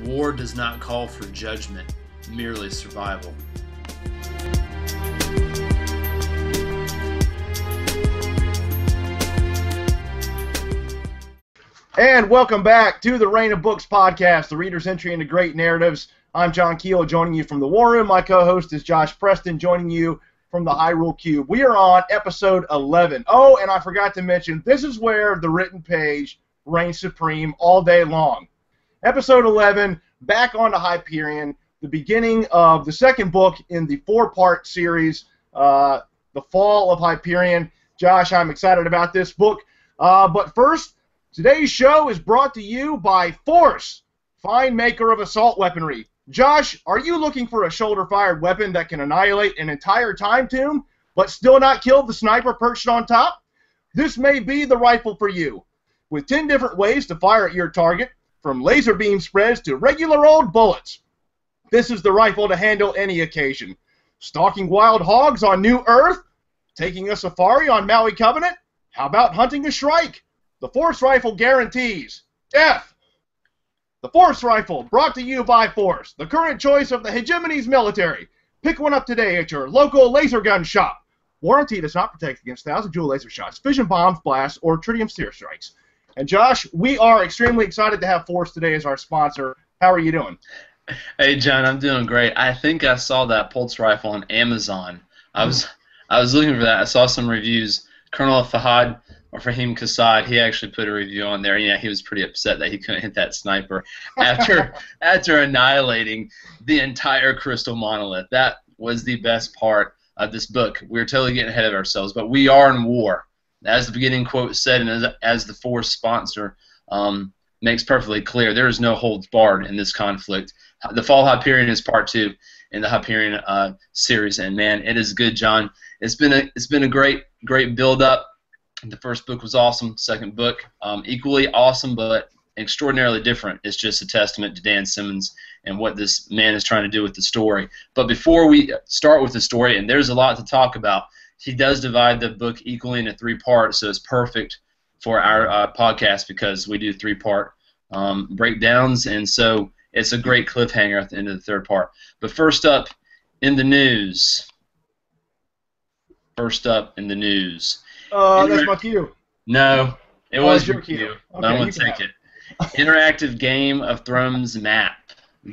War does not call for judgment, merely survival. And welcome back to the Reign of Books podcast, the reader's entry into great narratives. I'm John Keel, joining you from the War Room. My co-host is Josh Preston, joining you from the Hyrule Cube. We are on episode 11. Oh, and I forgot to mention, this is where the written page reigns supreme all day long. Episode 11, back onto Hyperion, the beginning of the second book in the four-part series, The Fall of Hyperion. Josh, I'm excited about this book. But first, today's show is brought to you by Force, fine maker of assault weaponry. Josh, are you looking for a shoulder-fired weapon that can annihilate an entire time tomb, but still not kill the sniper perched on top? This may be the rifle for you. With 10 different ways to fire at your target, from laser beam spreads to regular old bullets. This is the rifle to handle any occasion. Stalking wild hogs on New Earth? Taking a safari on Maui Covenant? How about hunting a Shrike? The Force Rifle guarantees death. The Force Rifle, brought to you by Force, the current choice of the hegemony's military. Pick one up today at your local laser gun shop. Warranty does not protect against 1,000 joule laser shots, fission bombs, blasts, or tritium seer strikes. And Josh, we are extremely excited to have Force today as our sponsor. How are you doing? Hey John, I'm doing great. I think I saw that pulse rifle on Amazon. I was looking for that. I saw some reviews. Colonel Fahad or Fahim Cassad, he actually put a review on there. Yeah, he was pretty upset that he couldn't hit that sniper after annihilating the entire crystal monolith. That was the best part of this book. We're totally getting ahead of ourselves, but we are in war. As the beginning quote said, and as the Force sponsor makes perfectly clear, there is no holds barred in this conflict. The Fall of Hyperion is part 2 in the Hyperion series, and man, it is good, John. It's been a great build up. The first book was awesome. Second book, equally awesome, but extraordinarily different. It's just a testament to Dan Simmons and what this man is trying to do with the story. But before we start with the story, and there's a lot to talk about, he does divide the book equally into 3 parts, so it's perfect for our podcast because we do 3-part breakdowns, and so it's a great cliffhanger at the end of the third part. But first up in the news. That's my cue. No, it was your cue. Okay, but I'm going to take it. Interactive Game of Thrones map.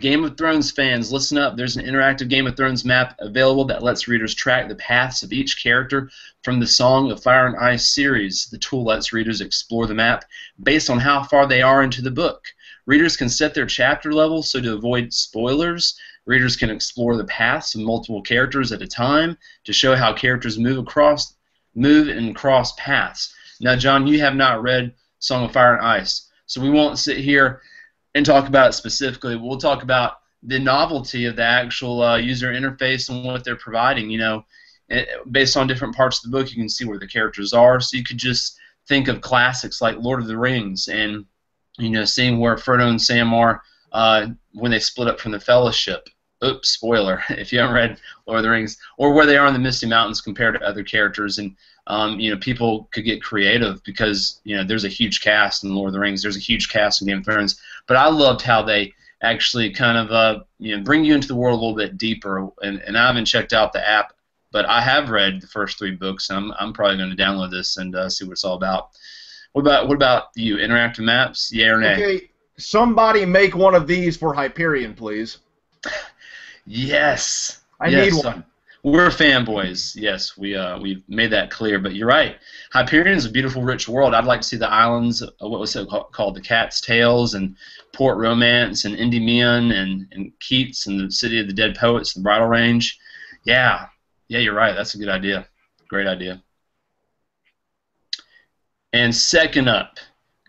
Game of Thrones fans, listen up. There's an interactive Game of Thrones map available that lets readers track the paths of each character from the Song of Fire and Ice series. The tool lets readers explore the map based on how far they are into the book. Readers can set their chapter level, so to avoid spoilers, readers can explore the paths of multiple characters at a time to show how characters move and cross paths. Now, John, you have not read Song of Fire and Ice, so we won't sit here and talk about it specifically. We'll talk about the novelty of the actual user interface and what they're providing. You know, based on different parts of the book, you can see where the characters are. So you could just think of classics like Lord of the Rings, and seeing where Frodo and Sam are when they split up from the Fellowship. Oops, spoiler if you haven't read Lord of the Rings, or where they are in the Misty Mountains compared to other characters. And people could get creative because there's a huge cast in Lord of the Rings. There's a huge cast in Game of Thrones. But I loved how they actually kind of bring you into the world a little bit deeper. And I haven't checked out the app, but I have read the first 3 books. And I'm probably going to download this and see what it's all about. What about you? Interactive maps? Yeah or nay? Okay, somebody make one of these for Hyperion, please. Yes. I need one. We're fanboys. Yes, we've made that clear. But you're right. Hyperion is a beautiful, rich world. I'd like to see the islands. What was it called? The Cat's Tails and Port Romance and Endymion and Keats and the City of the Dead Poets, the Bridle Range. Yeah, you're right. That's a good idea. Great idea. And second up,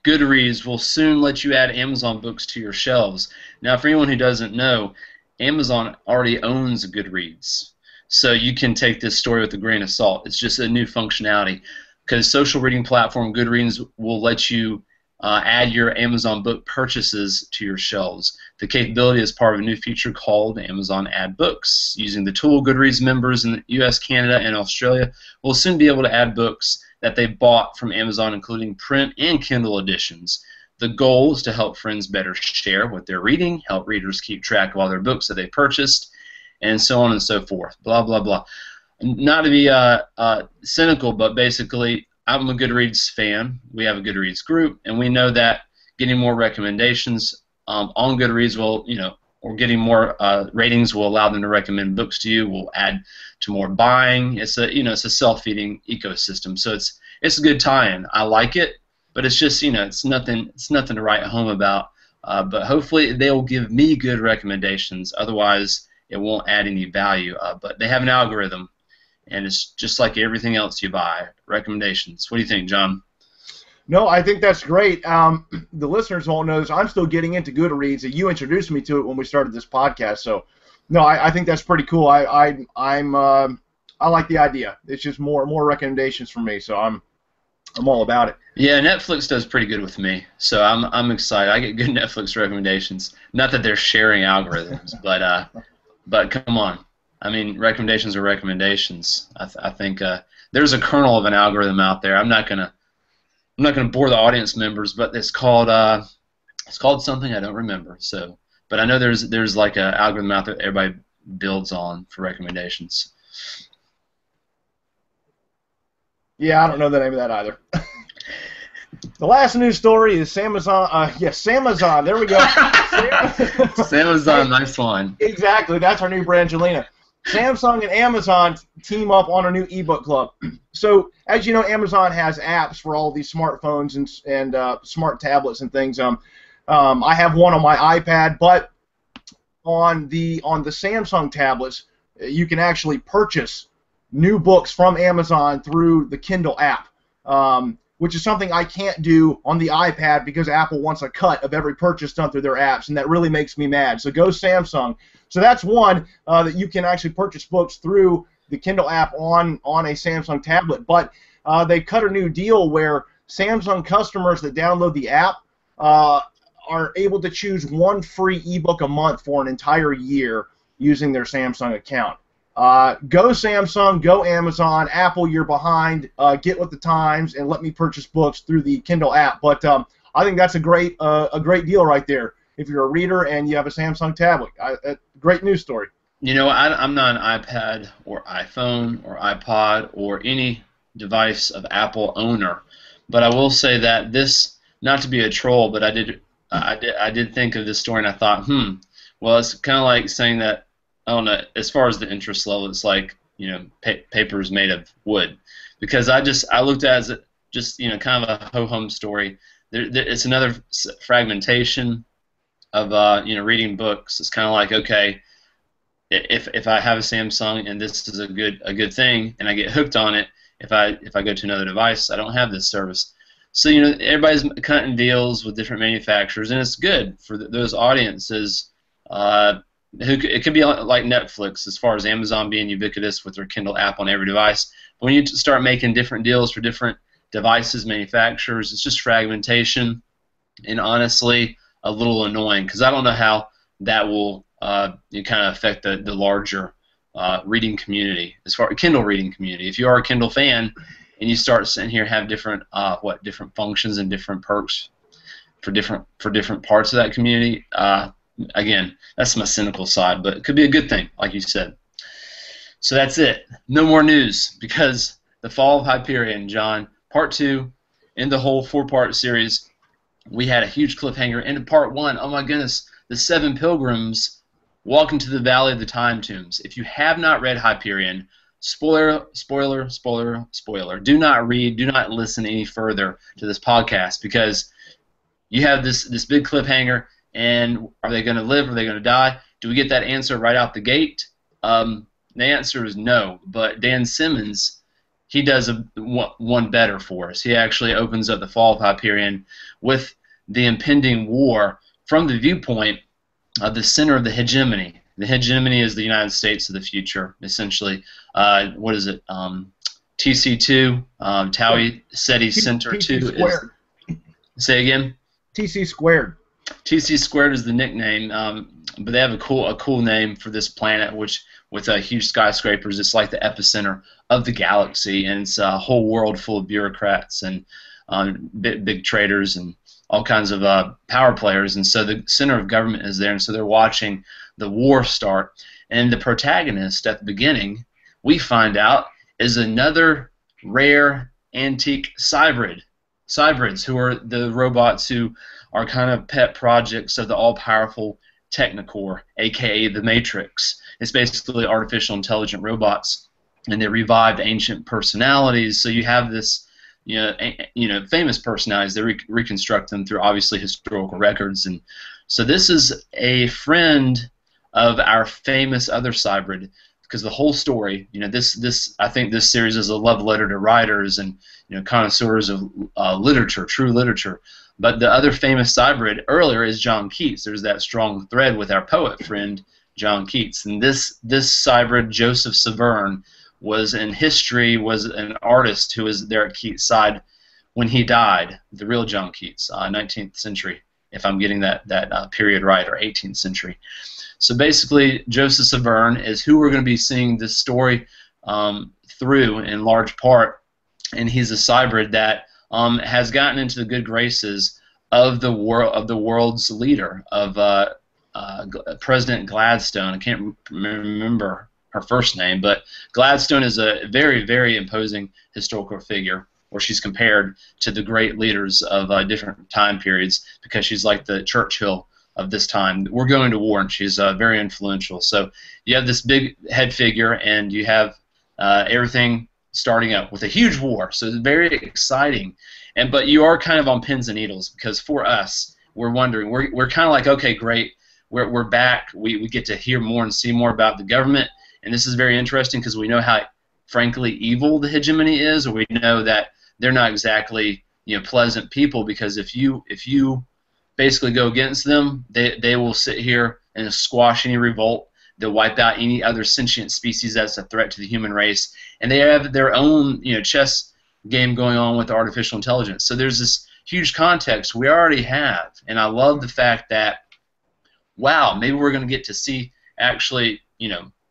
Goodreads will soon let you add Amazon books to your shelves. Now, for anyone who doesn't know, Amazon already owns Goodreads. So you can take this story with a grain of salt. It's just a new functionality because social reading platform Goodreads will let you add your Amazon book purchases to your shelves. The capability is part of a new feature called Amazon Add Books. Using the tool, Goodreads members in the US, Canada, and Australia will soon be able to add books that they bought from Amazon, including print and Kindle editions. The goal is to help friends better share what they're reading, help readers keep track of all their books that they purchased, and so on and so forth. Blah, blah, blah. Not to be cynical, but basically, I'm a Goodreads fan. We have a Goodreads group, and we know that getting more recommendations on Goodreads will, or getting more ratings will allow them to recommend books to you. Will add to more buying. It's a self-feeding ecosystem. So it's a good tie-in. I like it, but it's just it's nothing to write home about. But hopefully they will give me good recommendations. Otherwise, it won't add any value. But they have an algorithm, and it's just like everything else you buy. Recommendations. What do you think, John? No, I think that's great. The listeners won't know this. I'm still getting into Goodreads. You introduced me to it when we started this podcast. So, no, I think that's pretty cool. I like the idea. It's just more recommendations for me. So I'm all about it. Yeah, Netflix does pretty good with me. So I'm excited. I get good Netflix recommendations. Not that they're sharing algorithms, but come on. I mean, recommendations are recommendations. I think there's a kernel of an algorithm out there. I'm not gonna bore the audience members, but it's called something I don't remember. So, but I know there's like an algorithm out there that everybody builds on for recommendations. Yeah, I don't know the name of that either. The last news story is Samazon. Yes, Samazon. There we go. Samazon, nice one. Exactly. That's our new Brangelina. Samsung and Amazon team up on a new ebook club. So, as you know, Amazon has apps for all these smartphones and smart tablets and things. I have one on my iPad, but on the Samsung tablets, you can actually purchase new books from Amazon through the Kindle app, which is something I can't do on the iPad because Apple wants a cut of every purchase done through their apps, and that really makes me mad. So go Samsung. So that's one that you can actually purchase books through the Kindle app on a Samsung tablet. But they cut a new deal where Samsung customers that download the app are able to choose one free ebook a month for an entire year using their Samsung account. Go Samsung, go Amazon, Apple, you're behind. Get with the times and let me purchase books through the Kindle app. But I think that's a great deal right there. If you're a reader and you have a Samsung tablet, great news story. I'm not an iPad or iPhone or iPod or any device of Apple owner, but I will say that this, not to be a troll, but I did think of this story and I thought, well, it's kind of like saying that, I don't know, as far as the interest level, it's like, paper is made of wood, because I looked at it as just, kind of a ho-hum story. It's another fragmentation of reading books. It's kind of like, okay, if I have a Samsung and this is a good thing and I get hooked on it, if I go to another device, I don't have this service. So everybody's cutting deals with different manufacturers, and it's good for those audiences. It could be like Netflix, as far as Amazon being ubiquitous with their Kindle app on every device. But when you start making different deals for different devices, manufacturers, it's just fragmentation, and honestly, a little annoying, because I don't know how that will kind of affect the larger reading community, as far as Kindle reading community. If you are a Kindle fan and you start sitting here have different different functions and different perks for different parts of that community. Again, that's my cynical side, but it could be a good thing, like you said. So that's it. No more news, because the Fall of Hyperion, John, Part 2, in the whole 4-part series, we had a huge cliffhanger. Into Part 1, oh my goodness, the 7 Pilgrims walk into the Valley of the Time Tombs. If you have not read Hyperion, spoiler, do not read, do not listen any further to this podcast, because you have this big cliffhanger. And are they going to live? Are they going to die? Do we get that answer right out the gate? The answer is no. But Dan Simmons, he does one better for us. He actually opens up the Fall of Hyperion with the impending war from the viewpoint of the center of the hegemony. The hegemony is the United States of the future, essentially. What is it? TC2, Tau Ceti Center 2. Say again? TC squared. TC squared is the nickname, but they have a cool name for this planet, which with huge skyscrapers, it's like the epicenter of the galaxy, and it's a whole world full of bureaucrats and big traders and all kinds of power players, and so the center of government is there, and so they're watching the war start. And the protagonist at the beginning, we find out, is another rare antique cybrid. Cybrids, who are the robots who are kind of pet projects of the all-powerful Technocore, aka the Matrix. It's basically artificial intelligent robots, and they revived ancient personalities. So you have this, famous personalities. They reconstruct them through obviously historical records, and so this is a friend of our famous other cybrid, because the whole story, this I think this series is a love letter to writers and connoisseurs of literature, true literature. But the other famous cybrid earlier is John Keats. There's that strong thread with our poet friend John Keats, and this cybrid, Joseph Severn, was in history, was an artist who was there at Keats' side when he died. The real John Keats, 19th century, if I'm getting that period right, or 18th century. So basically, Joseph Severn is who we're going to be seeing this story through in large part, and he's a cybrid that has gotten into the good graces of the world's leader, of President Gladstone. I can't remember her first name, but Gladstone is a very, very imposing historical figure, where she's compared to the great leaders of different time periods, because she's like the Churchill of this time. We're going to war, and she's very influential. So you have this big head figure, and you have everything starting up with a huge war. So it's very exciting, but you are kind of on pins and needles, because for us, we're wondering, we're kind of like, okay, great, we're back. We get to hear more and see more about the government, and this is very interesting because we know how, frankly, evil the hegemony is, or we know that they're not exactly pleasant people, because if you basically go against them, they will sit here and squash any revolt. They'll wipe out any other sentient species that's a threat to the human race, and they have their own chess game going on with artificial intelligence. So there's this huge context we already have, and I love the fact that, wow, maybe we're going to get to see actually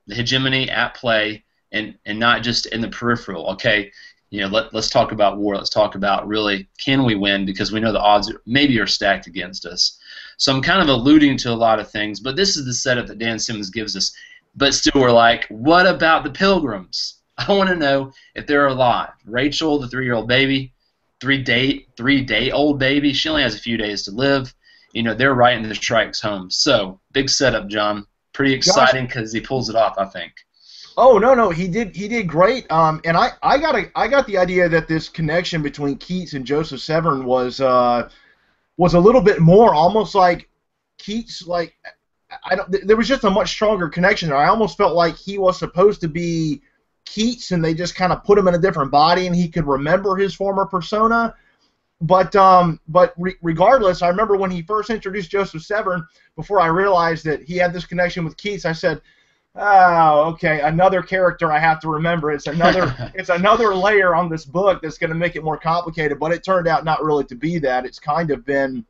the hegemony at play, and not just in the peripheral. Okay, let's talk about war. Let's talk about, really, can we win, because we know the odds maybe are stacked against us. So I'm kind of alluding to a lot of things, but this is the setup that Dan Simmons gives us. But still, we're like, what about the Pilgrims? I want to know if they're alive. Rachel, the 3-year-old baby, three-day-old baby, she only has a few days to live. They're right in the Shrike's home. So big setup, John. Pretty exciting, because he pulls it off, I think. Oh, no, he did great. And I got the idea that this connection between Keats and Joseph Severn was a little bit more, almost like Keats, like, there was just a much stronger connection there. I almost felt like he was supposed to be Keats, and they just kind of put him in a different body, and he could remember his former persona. But regardless, I remember when he first introduced Joseph Severn, before I realized that he had this connection with Keats, I said, oh, okay, another character I have to remember. It's another layer on this book that's going to make it more complicated. But it turned out not really to be that. It's kind of been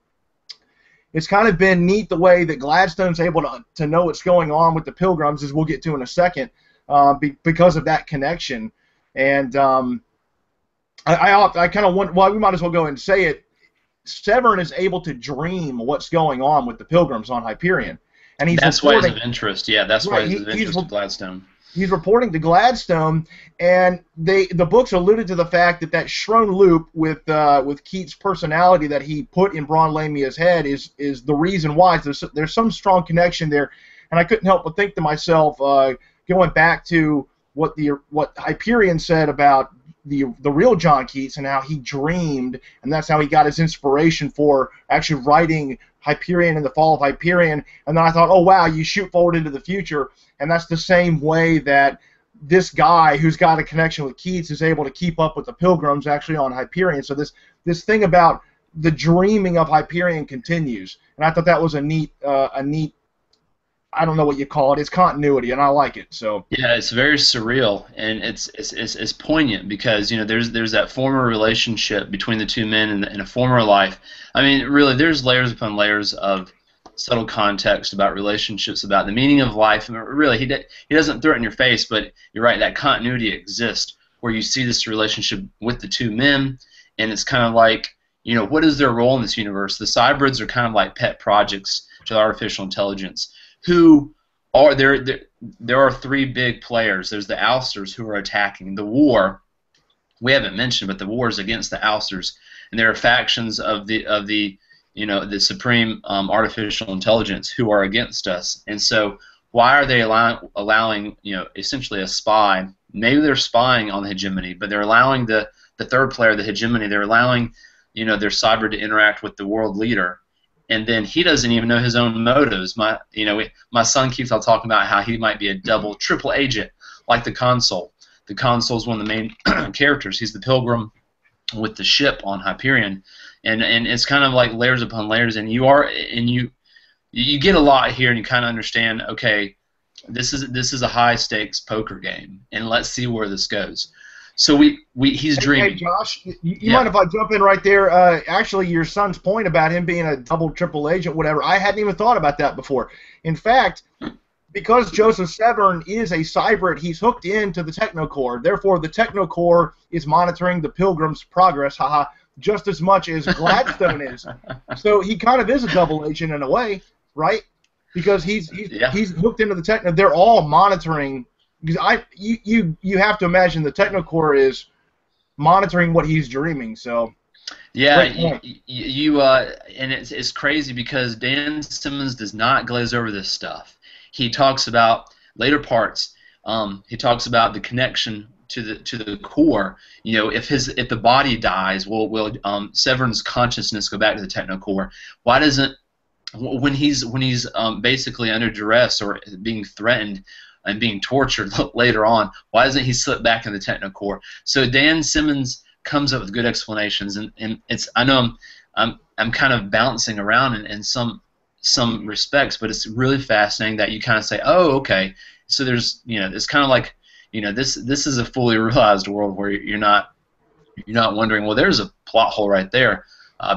neat the way that Gladstone's able to know what's going on with the Pilgrims, as we'll get to in a second, because of that connection. And I kind of want, well, we might as well go ahead and say it. Severn is able to dream what's going on with the Pilgrims on Hyperion. And that's why he's of interest. Yeah, that's why he's of interest to Gladstone. He's reporting to Gladstone, and the books alluded to the fact that Shrone loop with Keats' personality that he put in Braun Lamia's head is the reason why. There's some strong connection there, and I couldn't help but think to myself, going back to what Hyperion said about the real John Keats and how he dreamed, and that's how he got his inspiration for actually writing Hyperion and the Fall of Hyperion. And then I thought, oh wow, you shoot forward into the future, and that's the same way that this guy who's got a connection with Keats is able to keep up with the Pilgrims actually on Hyperion. So this thing about the dreaming of Hyperion continues, and I thought that was a neat I don't know what you call it. It's continuity, and I like it. So yeah, it's very surreal, and it's poignant, because there's that former relationship between the two men in a former life. I mean, really, there's layers upon layers of subtle context about relationships, about the meaning of life. I mean, really, he doesn't throw it in your face, but you're right. That continuity exists, where you see this relationship with the two men, and it's kind of like what is their role in this universe? The cybrids are kind of like pet projects to the artificial intelligence. Who are there are three big players. There's the ousters who are attacking. The war, we haven't mentioned, but the war is against the ousters, and there are factions of the supreme artificial intelligence who are against us. And so why are they allowing essentially a spy? Maybe they're spying on the hegemony, but they're allowing the third player, the hegemony, they're allowing their cyber to interact with the world leader, and then he doesn't even know his own motives. My son keeps on talking about how he might be a double, triple agent, like the consul. The consul is one of the main characters. He's the pilgrim with the ship on Hyperion, and it's kind of like layers upon layers, and you get a lot here, and you kind of understand. Okay, this is a high stakes poker game, and let's see where this goes. So he's dreaming. Hey Josh, you mind if I jump in right there? Actually, your son's point about him being a double, triple agent, whatever, I hadn't even thought about that before. In fact, because Joseph Severn is a cybrid, he's hooked into the Technocore. Therefore, the Technocore is monitoring the Pilgrims' progress, just as much as Gladstone is. So he kind of is a double agent in a way, right? Because he's hooked into the Techno. They're all monitoring. Because you have to imagine the Technocore is monitoring what he's dreaming. So yeah, and it's crazy because Dan Simmons does not glaze over this stuff. He talks about later parts. He talks about the connection to the core. If the body dies, will Severn's consciousness go back to the Technocore? Why doesn't when he's basically under duress or being threatened and being tortured later on, why doesn't he slip back in the Technocore? So Dan Simmons comes up with good explanations, and I know I'm kind of bouncing around in some respects, but it's really fascinating that you kind of say, oh, okay, so there's it's kind of like this is a fully realized world where you're not wondering, well, there's a plot hole right there,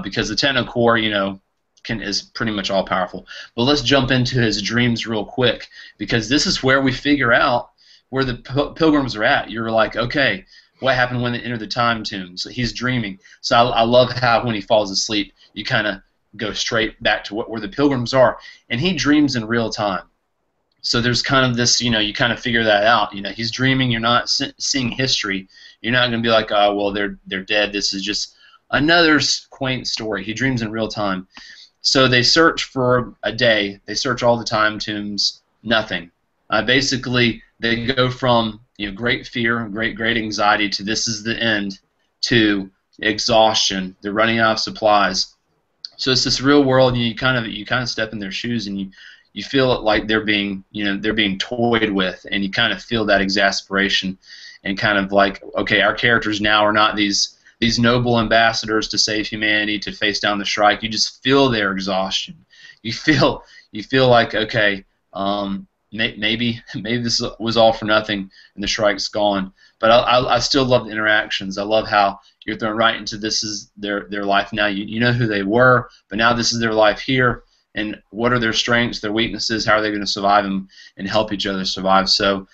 because the Technocore is pretty much all powerful. But let's jump into his dreams real quick, because this is where we figure out where the pilgrims are at. You're like, okay, what happened when they entered the time tomb? So he's dreaming. So I love how when he falls asleep, you kind of go straight back to where the pilgrims are, and he dreams in real time. So there's kind of this, you kind of figure that out. He's dreaming. You're not seeing history. You're not going to be like, oh, well, they're dead. This is just another quaint story. He dreams in real time. So they search for a day. They search all the time tombs. Nothing. Basically, they go from great fear, great anxiety to this is the end, to exhaustion. They're running out of supplies. So it's this real world, and you kind of step in their shoes, and you feel it like they're being toyed with, and you kind of feel that exasperation, and kind of like, okay, our characters now are not these noble ambassadors to save humanity, to face down the Shrike. You just feel their exhaustion. You feel like, okay, maybe this was all for nothing and the Shrike's gone. But I still love the interactions. I love how you're thrown right into this is their life now. You know who they were, but now this is their life here. And what are their strengths, their weaknesses? How are they going to survive and help each other survive? So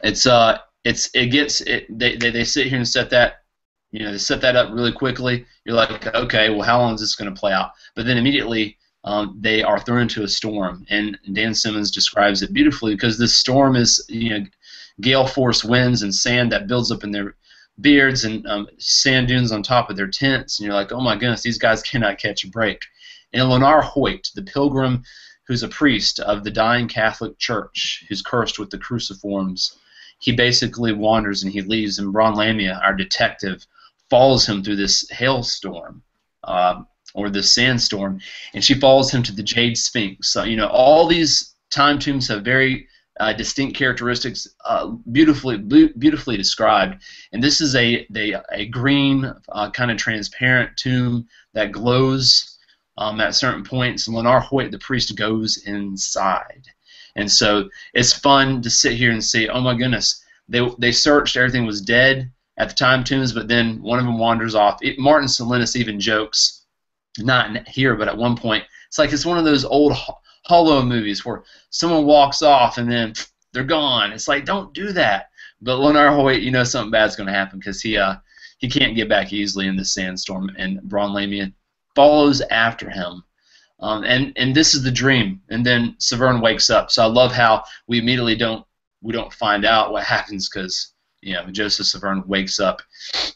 they sit here and set that. They set that up really quickly. You're like, okay, well, how long is this going to play out? But then immediately they are thrown into a storm, and Dan Simmons describes it beautifully, because this storm is gale force winds and sand that builds up in their beards, and sand dunes on top of their tents, and you're like, oh my goodness, these guys cannot catch a break. And Leonard Hoyt, the pilgrim who's a priest of the dying Catholic Church, who's cursed with the cruciforms, he basically wanders and he leaves, and Braun Lamia, our detective, follows him through this hailstorm or this sandstorm, and she follows him to the Jade Sphinx. So, all these time tombs have very distinct characteristics, beautifully described. And this is a green, kind of transparent tomb that glows at certain points. And Leonard Hoyt, the priest, goes inside. And so it's fun to sit here and see, oh my goodness, they searched, everything was dead at the time tombs, but then one of them wanders off. Martin Salinas even jokes, not here, but at one point, it's one of those old Hollow movies where someone walks off and then they're gone. It's like, don't do that. But Leonard Hoyt, something bad's going to happen, because he he can't get back easily in this sandstorm, and Braun Lamia follows after him. And this is the dream, and then Severn wakes up. So I love how we immediately don't find out what happens, because Joseph Severn wakes up,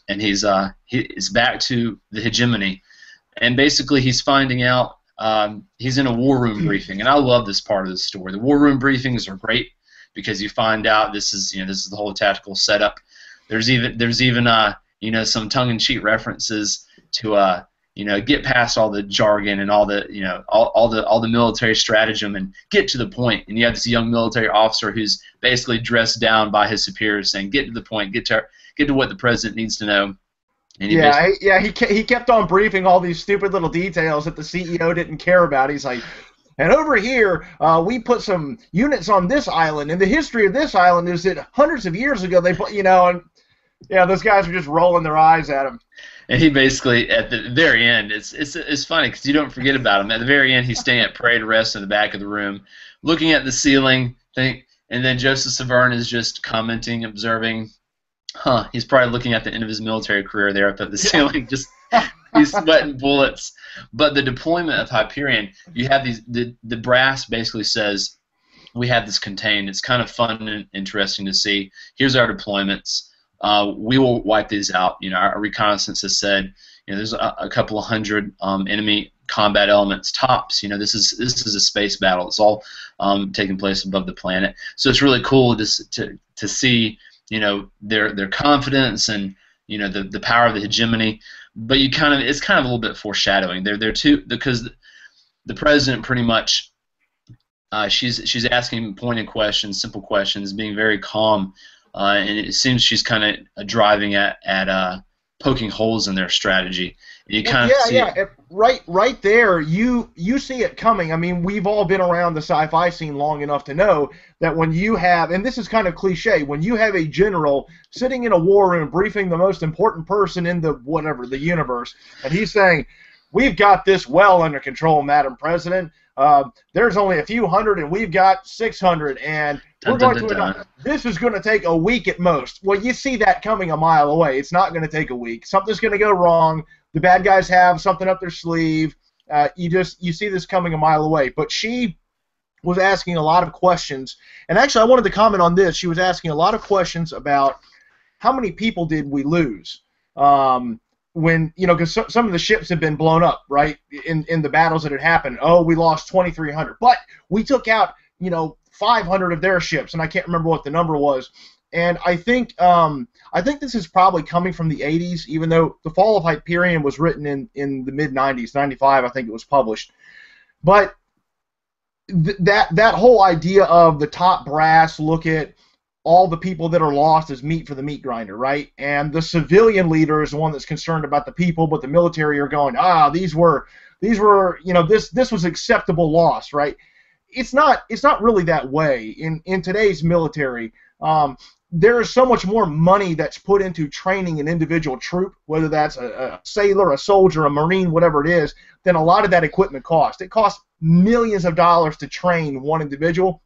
and he's back to the hegemony, and basically he's finding out. He's in a war room briefing, and I love this part of the story. The war room briefings are great because you find out this is the whole tactical setup. There's even some tongue-in-cheek references to get past all the jargon and all the all the military stratagem and get to the point. And you have this young military officer who's basically dressed down by his superiors, saying, "Get to the point. Get to what the president needs to know." And he kept on briefing all these stupid little details that the CEO didn't care about. He's like, and over here, we put some units on this island, and the history of this island is that hundreds of years ago they put, and those guys are just rolling their eyes at him. And he basically, at the very end, it's funny because you don't forget about him. At the very end, he's staying at parade rest in the back of the room, looking at the ceiling, and then Joseph Severn is just commenting, observing. He's probably looking at the end of his military career there up at the ceiling, just he's sweating bullets. But the deployment of Hyperion, you have the brass basically says, we have this contained. It's kind of fun and interesting to see. Here's our deployments. We will wipe these out. Our reconnaissance has said, there's a couple of hundred enemy combat elements tops. This is a space battle. It's all taking place above the planet. So it's really cool to see. Their confidence and the power of the hegemony, but it's kind of a little bit foreshadowing. They're too, because the president pretty much she's asking pointed questions, simple questions, being very calm, and it seems she's kind of driving at poking holes in their strategy. And you kind of see right there, you see it coming. I mean, we've all been around the sci-fi scene long enough to know that when you have, and this is kind of cliche, when you have a general sitting in a war room briefing the most important person in the universe, and he's saying, "We've got this well under control, Madam President. There's only a few hundred, and we've got 600, and this is going to take a week at most." Well, you see that coming a mile away. It's not going to take a week. Something's going to go wrong. The bad guys have something up their sleeve. You see this coming a mile away. But she was asking a lot of questions, and actually I wanted to comment on this. She was asking a lot of questions about how many people did we lose when, because some of the ships had been blown up, right, in the battles that had happened. Oh, we lost 2,300, but we took out 500 of their ships, and I can't remember what the number was. And I think this is probably coming from the 80s, even though the Fall of Hyperion was written in the mid-90s, 95, I think it was published. But that whole idea of the top brass look at all the people that are lost as meat for the meat grinder, right? And the civilian leader is the one that's concerned about the people, but the military are going, these were this was acceptable loss, right? It's not really that way in today's military. There is so much more money that's put into training an individual troop, whether that's a sailor, a soldier, a marine, whatever it is, than a lot of that equipment costs. It costs millions of dollars to train one individual.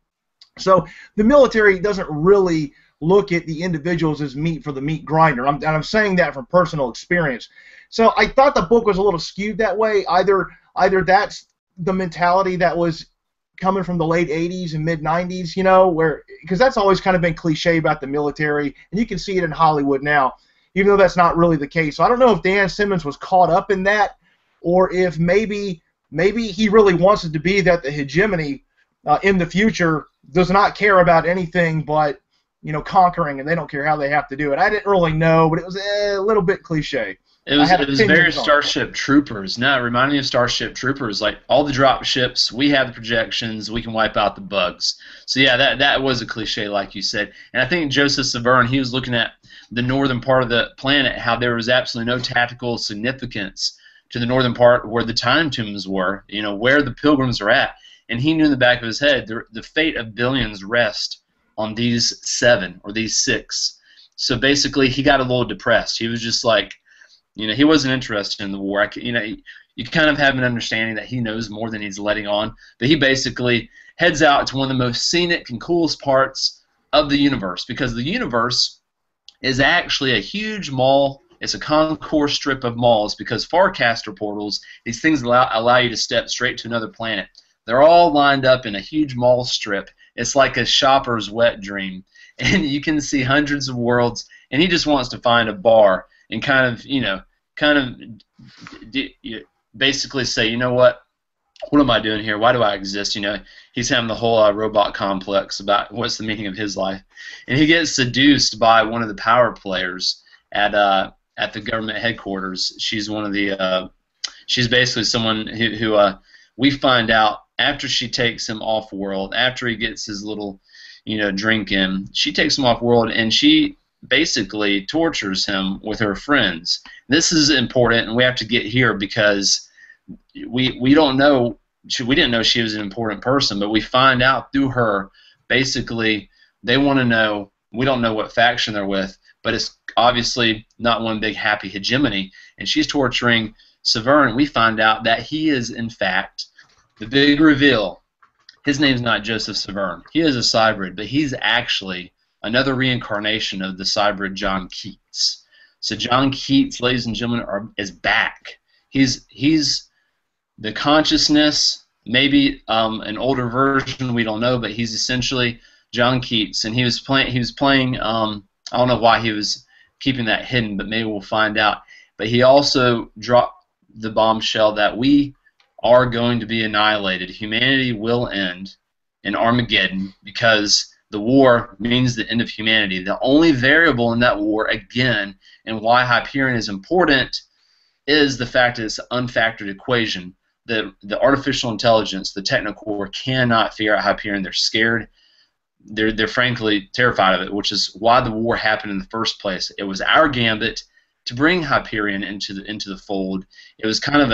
So the military doesn't really look at the individuals as meat for the meat grinder. I'm saying that from personal experience. So I thought the book was a little skewed that way. Either that's the mentality that was coming from the late 80s and mid-90s, because that's always kind of been cliche about the military, and you can see it in Hollywood now, even though that's not really the case. So I don't know if Dan Simmons was caught up in that, or if maybe he really wants it to be that the hegemony in the future does not care about anything but conquering, and they don't care how they have to do it. I didn't really know, but it was a little bit cliche. It was very Starship Troopers. No, it reminded me of Starship Troopers. Like, all the drop ships, we have the projections, we can wipe out the bugs. So yeah, that was a cliche, like you said. And I think Joseph Severn, he was looking at the northern part of the planet, how there was absolutely no tactical significance to the northern part where the time tombs were, where the Pilgrims are at. And he knew in the back of his head the fate of billions rest on these 7 or these 6. So basically, he got a little depressed. He was just like, he wasn't interested in the war. You kind of have an understanding that he knows more than he's letting on. But he basically heads out to one of the most scenic and coolest parts of the universe, because the universe is actually a huge mall. It's a concourse strip of malls because Farcaster portals, these things allow you to step straight to another planet. They're all lined up in a huge mall strip. It's like a shopper's wet dream. And you can see hundreds of worlds, and he just wants to find a bar and basically say, you know what am I doing here? Why do I exist? He's having the whole robot complex about what's the meaning of his life. And he gets seduced by one of the power players at the government headquarters. She's one of the she's basically someone who we find out after she takes him off world, after he gets his little drink in, she takes him off world and she basically tortures him with her friends. This is important, and we have to get here because we don't know. We didn't know she was an important person, but we find out through her. Basically, they want to know. We don't know what faction they're with, but it's obviously not one big happy hegemony. And she's torturing Severn. We find out that he is, in fact, the big reveal. His name's not Joseph Severn. He is a cybrid, but he's actually another reincarnation of the cybrid John Keats. So John Keats, ladies and gentlemen, is back. He's the consciousness, maybe an older version, we don't know, but he's essentially John Keats, and he was playing. I don't know why he was keeping that hidden, but maybe we'll find out. But he also dropped the bombshell that we are going to be annihilated. Humanity will end in Armageddon because the war means the end of humanity. The only variable in that war, again, and why Hyperion is important, is the fact that it's an unfactored equation. The artificial intelligence, the Technocore, cannot figure out Hyperion. They're scared. They're frankly terrified of it, which is why the war happened in the first place. It was our gambit to bring Hyperion into the fold. It was kind of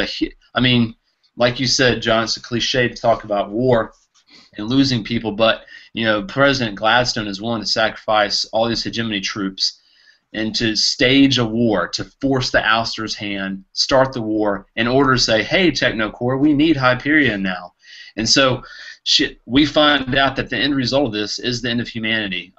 like you said, John, it's a cliche to talk about war and losing people, but President Gladstone is willing to sacrifice all these hegemony troops and to stage a war, to force the ouster's hand, start the war, in order to say, hey, Technocore, we need Hyperion now. And so we find out that the end result of this is the end of humanity.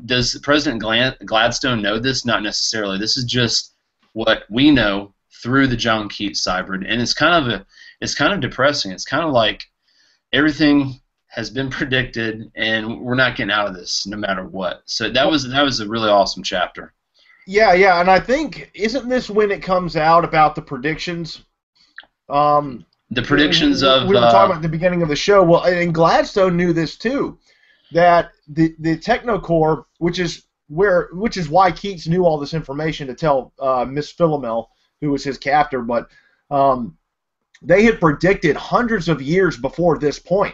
Does President Gladstone know this? Not necessarily. This is just what we know through the John Keats cybrid, and it's kind of depressing. It's kind of like everything has been predicted, and we're not getting out of this no matter what. So that was a really awesome chapter. Yeah, and I think, isn't this when it comes out about the predictions? The predictions of... We were talking about at the beginning of the show. Well, and Gladstone knew this too, that the Technocore, which is why Keats knew all this information to tell Miss Philomel, who was his captor, but they had predicted hundreds of years before this point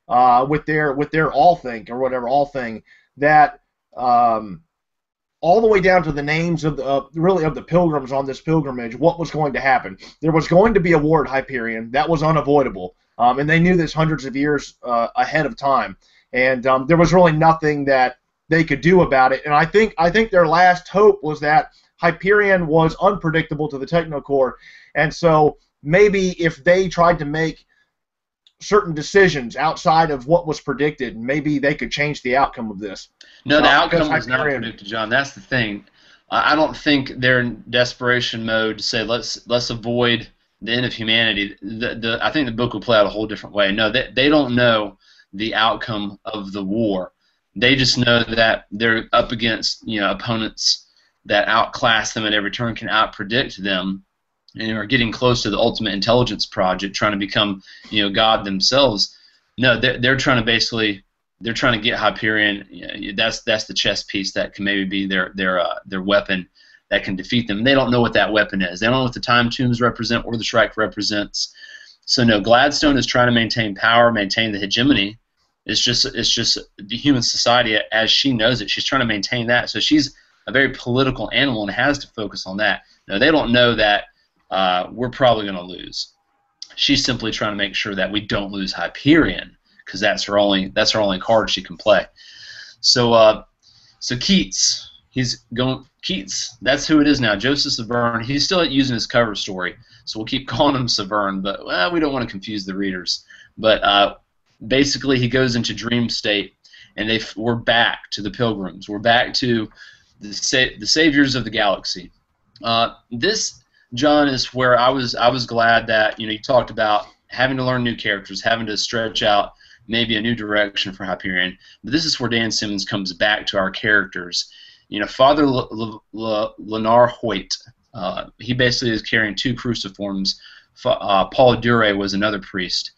with their all thing, that all the way down to the names of the pilgrims on this pilgrimage, what was going to happen. There was going to be a war at Hyperion. That was unavoidable, and they knew this hundreds of years ahead of time. And there was really nothing that they could do about it. And I think their last hope was that Hyperion was unpredictable to the Technocore, and so maybe if they tried to make certain decisions outside of what was predicted, maybe they could change the outcome of this. No, the outcome was not predicted, John. That's the thing. I don't think they're in desperation mode to say let's avoid the end of humanity. I think the book will play out a whole different way. No, they don't know the outcome of the war. They just know that they're up against opponents that outclass them at every turn, can outpredict them, and are getting close to the ultimate intelligence project, trying to become God themselves. No, they're trying to get Hyperion. That's the chess piece that can maybe be their weapon that can defeat them. They don't know what that weapon is. They don't know what the time tombs represent or the Shrike represents. So no, Gladstone is trying to maintain power, maintain the hegemony. It's just the human society as she knows it. She's trying to maintain that. So she's a very political animal and has to focus on that. No, they don't know that we're probably going to lose. She's simply trying to make sure that we don't lose Hyperion, because that's her only card she can play. So Keats, Keats. That's who it is now. Joseph Severn. He's still using his cover story, so we'll keep calling him Severn. But we don't want to confuse the readers. But basically, he goes into dream state, and we're back to the Pilgrims. We're back to the saviors of the galaxy. This, John, is where I was glad that you talked about having to learn new characters, having to stretch out maybe a new direction for Hyperion. But this is where Dan Simmons comes back to our characters. Father Lenar Hoyt, he basically is carrying two cruciforms. Paul Dure was another priest,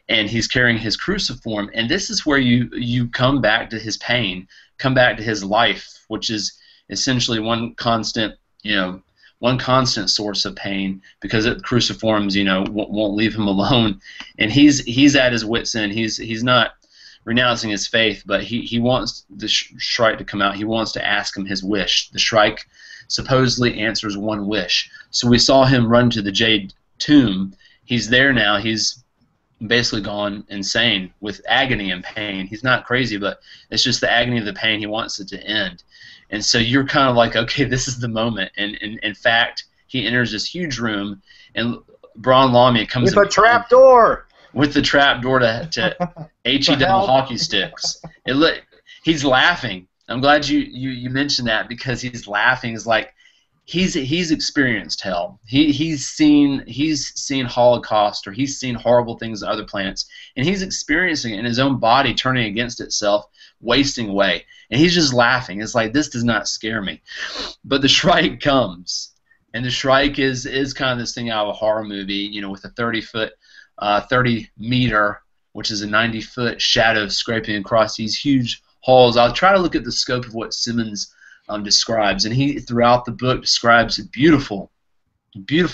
and he's carrying his cruciform. And this is where you come back to his pain, come back to his life, which is essentially one constant source of pain, because the cruciforms won't leave him alone, and he's at his wit's end. He's not renouncing his faith, but he wants the Shrike to come out. He wants to ask him his wish. The Shrike supposedly answers one wish. So we saw him run to the Jade Tomb. He's there now. He's basically gone insane with agony and pain. He's not crazy, but it's just the agony of the pain. He wants it to end. And so you're kind of like, okay, this is the moment. And in fact, he enters this huge room, and Braun Lamia comes with a trap door. With the trap door to HE double hockey sticks. He's laughing. I'm glad you mentioned that, because he's laughing. It's like he's experienced hell. He's seen Holocaust, or he's seen horrible things on other planets, and he's experiencing it in his own body, turning against itself, wasting away. And he's just laughing. It's like, this does not scare me. But the Shrike comes, and the Shrike is kind of this thing out of a horror movie, with a 30 meter, which is a 90-foot shadow scraping across these huge halls. I'll try to look at the scope of what Simmons describes, and he throughout the book describes beautiful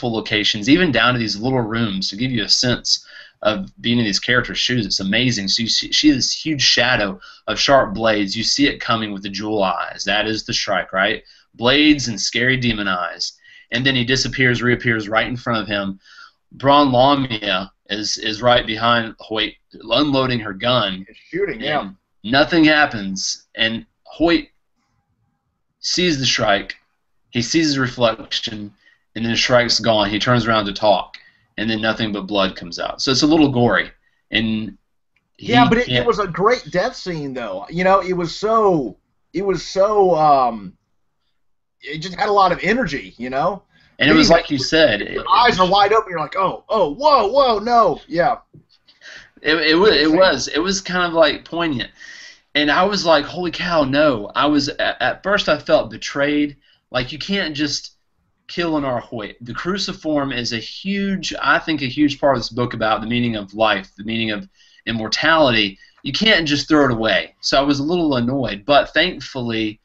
locations, even down to these little rooms, to give you a sense of being in these characters' shoes. It's amazing. So you see this huge shadow of sharp blades. You see it coming with the jewel eyes. That is the Shrike, right? Blades and scary demon eyes. And then he disappears, reappears right in front of him. Braun Lamia is right behind Hoyt, unloading her gun. It's shooting, yeah. Nothing happens, and Hoyt sees the Shrike. He sees his reflection, and then the Shrike's gone. He turns around to talk, and then nothing but blood comes out. So it's a little gory. And but it was a great death scene, though. It just had a lot of energy, And it was like you said. Your eyes are wide open. You're like, oh, whoa, no, yeah. It was kind of like poignant, and I was like, holy cow, no. At first I felt betrayed. Like, you can't just kill an Hoyt. The cruciform is a huge part of this book about the meaning of life, the meaning of immortality. You can't just throw it away. So I was a little annoyed, but thankfully,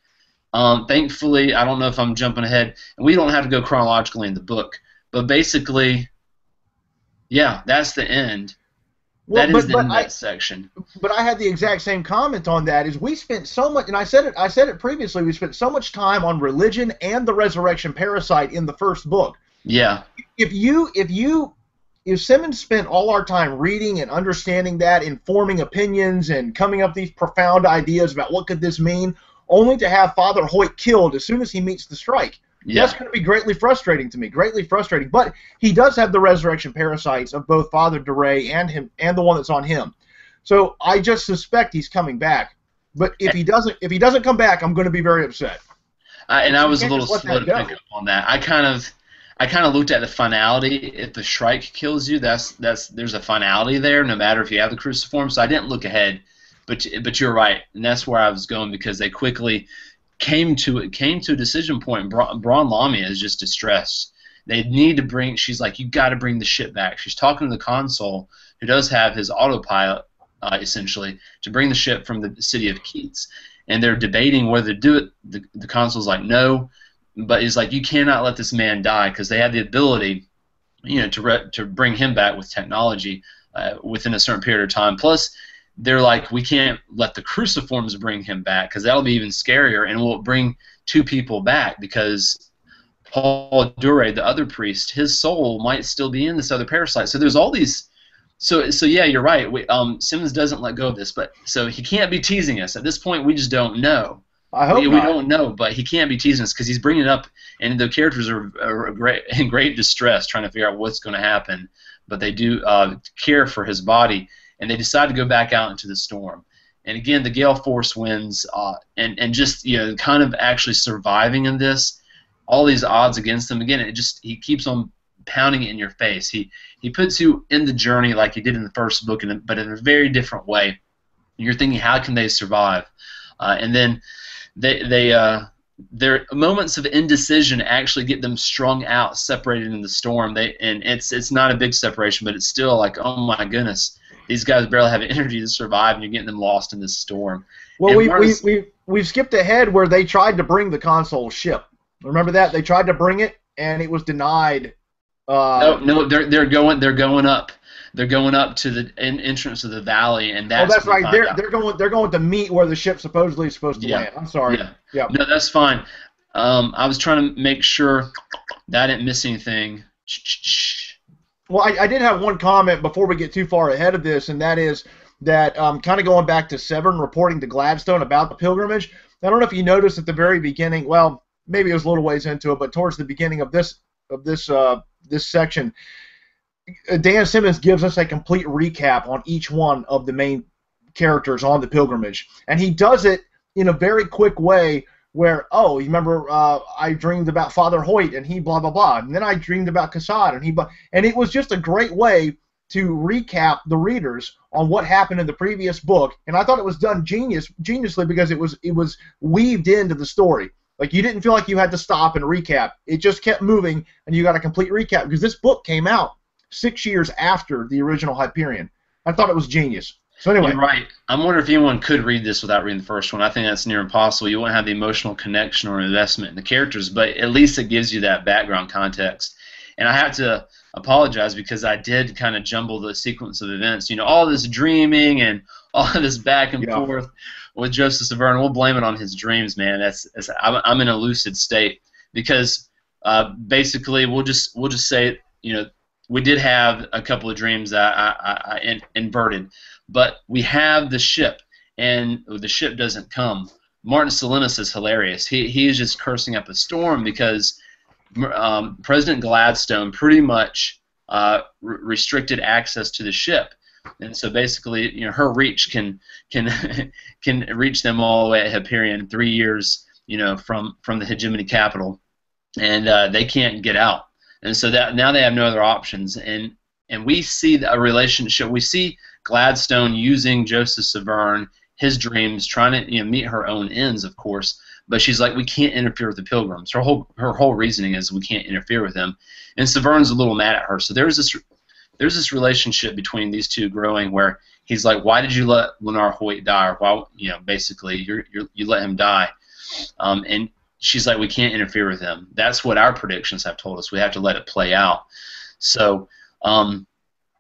I don't know if I'm jumping ahead, and we don't have to go chronologically in the book, but basically, yeah, that's the end. That is the end of that section. But I had the exact same comment on that. Is we spent so much, and I said it previously. We spent so much time on religion and the resurrection parasite in the first book. Yeah. If Simmons spent all our time reading and understanding that, informing opinions, and coming up with these profound ideas about what could this mean, only to have Father Hoyt killed as soon as he meets the Shrike. Yeah. That's going to be greatly frustrating to me, greatly frustrating. But he does have the resurrection parasites of both Father Duray and him, and the one that's on him. So I just suspect he's coming back. But if he doesn't come back, I'm going to be very upset. I was a little slow to pick up on that. I kind of looked at the finality. If the Shrike kills you, there's a finality there, no matter if you have the cruciform. So I didn't look ahead. But you're right, and that's where I was going, because they quickly came to a decision point. Braun Lamia is just distressed. They need to bring. She's like, you got to bring the ship back. She's talking to the consul, who does have his autopilot, essentially, to bring the ship from the city of Keats. And they're debating whether to do it. The consul's like, no, but he's like, you cannot let this man die, because they have the ability, to bring him back with technology within a certain period of time. Plus, they're like, we can't let the cruciforms bring him back, because that'll be even scarier, and we'll bring two people back, because Paul Dure, the other priest, his soul might still be in this other parasite. So there's all these. So yeah, you're right. Simmons doesn't let go of this, but so he can't be teasing us at this point. We just don't know. I hope we don't know, but he can't be teasing us, because he's bringing it up, and the characters are in great distress, trying to figure out what's going to happen. But they do care for his body. And they decide to go back out into the storm. And again, the gale force winds, and just kind of actually surviving in this. all these odds against him. Again, he keeps on pounding it in your face. He puts you in the journey like he did in the first book, but in a very different way. You're thinking, how can they survive? And then their moments of indecision actually get them strung out, separated in the storm. And it's not a big separation, but it's still like, oh my goodness, these guys barely have energy to survive, and you're getting them lost in this storm. Well, we've skipped ahead where they tried to bring the console ship. Remember that? They tried to bring it, and it was denied. No, they're going up. They're going up to the entrance of the valley, and that's right. They're going to meet where the ship supposedly is supposed to land. I'm sorry. Yeah. No, that's fine. I was trying to make sure that I didn't miss anything. Well, I did have one comment before we get too far ahead of this, and that is that kind of going back to Severn reporting to Gladstone about the pilgrimage. I don't know if you noticed at the very beginning. Well, maybe it was a little ways into it, but towards the beginning of this section, Dan Simmons gives us a complete recap on each one of the main characters on the pilgrimage, and he does it in a very quick way. Where, you remember I dreamed about Father Hoyt and he blah blah blah, and then I dreamed about Cassad and he blah, and it was just a great way to recap the readers on what happened in the previous book, and I thought it was done geniusly because it was weaved into the story. Like, you didn't feel like you had to stop and recap. It just kept moving, and you got a complete recap because this book came out 6 years after the original Hyperion. I thought it was genius. So anyway. You're right. I'm wondering if anyone could read this without reading the first one. I think that's near impossible. You won't have the emotional connection or investment in the characters, but at least it gives you that background context. And I have to apologize because I did kind of jumble the sequence of events. You know, all this dreaming and all of this back and forth with Joseph Severn. We'll blame it on his dreams, man. I'm in a lucid state because basically we'll just say, you know, we did have a couple of dreams that I inverted. But we have the ship, and the ship doesn't come. Martin Salinas is hilarious. He is just cursing up a storm because President Gladstone pretty much restricted access to the ship, and so basically, you know, her reach can reach them all the way at Hyperion, 3 years, you know, from the hegemony capital, and they can't get out, and so that now they have no other options, and we see a relationship. We see Gladstone using Joseph Severn, his dreams, trying to meet her own ends, of course. But she's like, we can't interfere with the Pilgrims. Her whole reasoning is we can't interfere with them, and Severn's a little mad at her. So there's this relationship between these two growing where he's like, why did you let Leonard Hoyt die? Or why, basically you let him die, and she's like, we can't interfere with him. That's what our predictions have told us. We have to let it play out. So.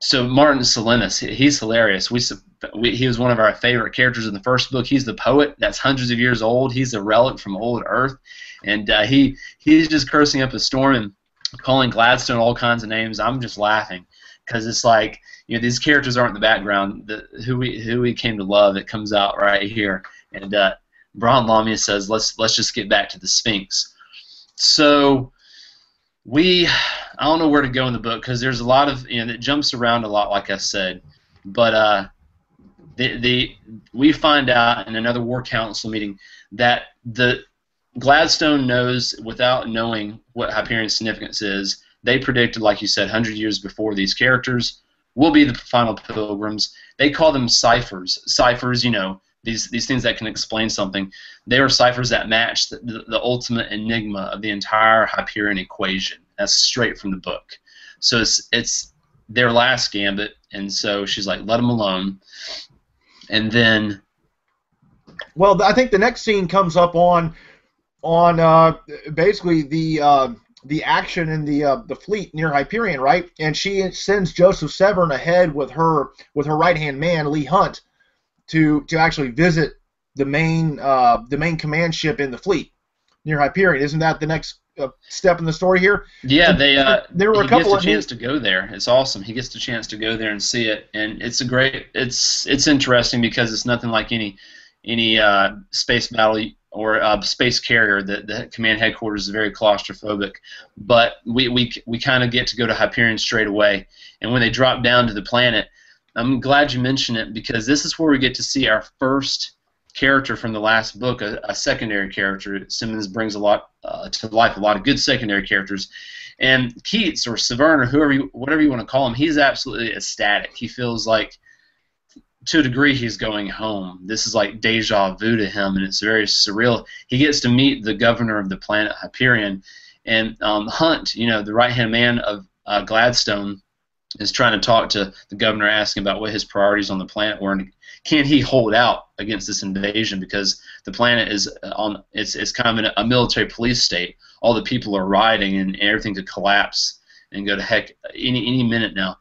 So Martin Salinas, he's hilarious. He was one of our favorite characters in the first book. He's the poet that's hundreds of years old. He's a relic from old Earth, and he's just cursing up a storm and calling Gladstone all kinds of names. I'm just laughing because it's like, you know, these characters aren't in the background. Who we came to love, it comes out right here. And Bron Lamia says, let's just get back to the Sphinx. So I don't know where to go in the book because there's a lot of, it jumps around a lot, like I said. But we find out in another War Council meeting that the Gladstone knows without knowing what Hyperion's significance is. They predicted, like you said, 100 years before these characters will be the final Pilgrims. They call them ciphers. Ciphers, these things that can explain something. They are ciphers that match the ultimate enigma of the entire Hyperion equation. That's straight from the book. So it's their last gambit, and so she's like, let them alone. And then, well, I think the next scene comes up on basically the action in the fleet near Hyperion, right? And she sends Joseph Severn ahead with her right-hand man, Lee Hunt, to actually visit the main command ship in the fleet near Hyperion. Isn't that the next step in the story here? Yeah, there were a couple of he gets a chance to go there. It's awesome. He gets the chance to go there and see it, and it's interesting because it's nothing like any space battle or space carrier. The command headquarters is very claustrophobic, but we kind of get to go to Hyperion straight away, and when they drop down to the planet, I'm glad you mentioned it because this is where we get to see our first character from the last book, a secondary character. Simmons brings a lot to life, a lot of good secondary characters. And Keats or Severn or whatever you want to call him, he's absolutely ecstatic. He feels like, to a degree, he's going home. This is like deja vu to him, and it's very surreal. He gets to meet the governor of the planet Hyperion, and Hunt, the right-hand man of Gladstone, is trying to talk to the governor, asking about what his priorities on the planet were, and can he hold out against this invasion, because the planet is it's kind of in a military police state. All the people are rioting, and everything could collapse and go to heck any minute now.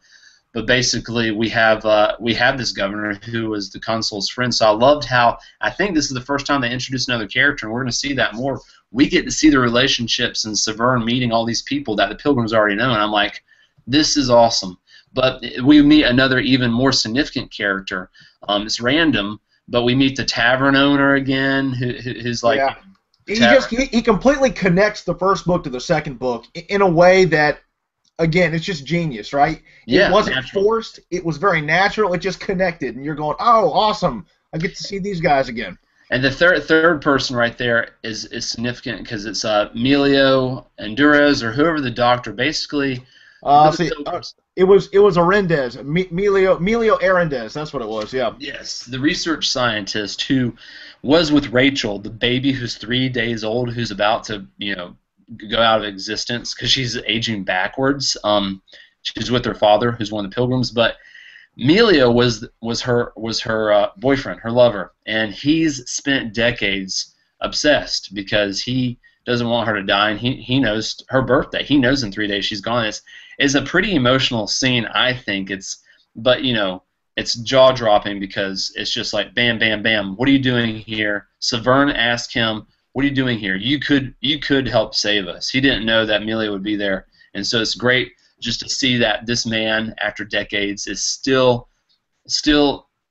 But basically, we have this governor who was the consul's friend. So I loved how, I think this is the first time they introduced another character, and we're going to see that more. We get to see the relationships and Severn meeting all these people that the Pilgrims already know, and I'm like, this is awesome. But we meet another even more significant character. It's random, but we meet the tavern owner again, who's like... Yeah. He completely connects the first book to the second book in a way that, again, it's just genius, right? Yeah, it wasn't natural. forced. It was very natural. It just connected, and you're going, oh, awesome. I get to see these guys again. And the third person right there is significant because it's Emilio Endurez or whoever the doctor, basically... It was Arendez, Emilio Arendez. That's what it was. Yeah. Yes, the research scientist who was with Rachel, the baby who's 3 days old, who's about to go out of existence because she's aging backwards. She's with her father, who's one of the Pilgrims, but Emilio was her boyfriend, her lover, and he's spent decades obsessed because he doesn't want her to die, and he knows her birthday. He knows in 3 days she's gone. It's a pretty emotional scene, I think. It's jaw-dropping because it's just like bam, bam, bam. What are you doing here? Severn asked him, "What are you doing here? You could help save us." He didn't know that Amelia would be there, and so it's great just to see that this man, after decades, is still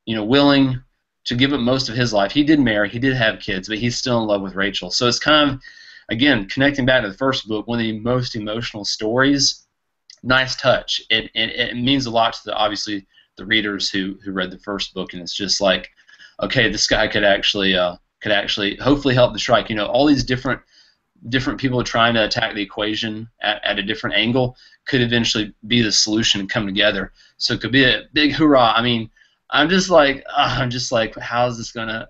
willing to give up most of his life. He did marry, he did have kids, but he's still in love with Rachel. So it's kind of, again, connecting back to the first book, one of the most emotional stories. Nice touch. It means a lot to obviously the readers who read the first book, and it's just like, okay, this guy could actually hopefully help the Shrike. All these different people trying to attack the equation at a different angle could eventually be the solution and come together. So it could be a big hoorah. I mean, I'm just like, how's this gonna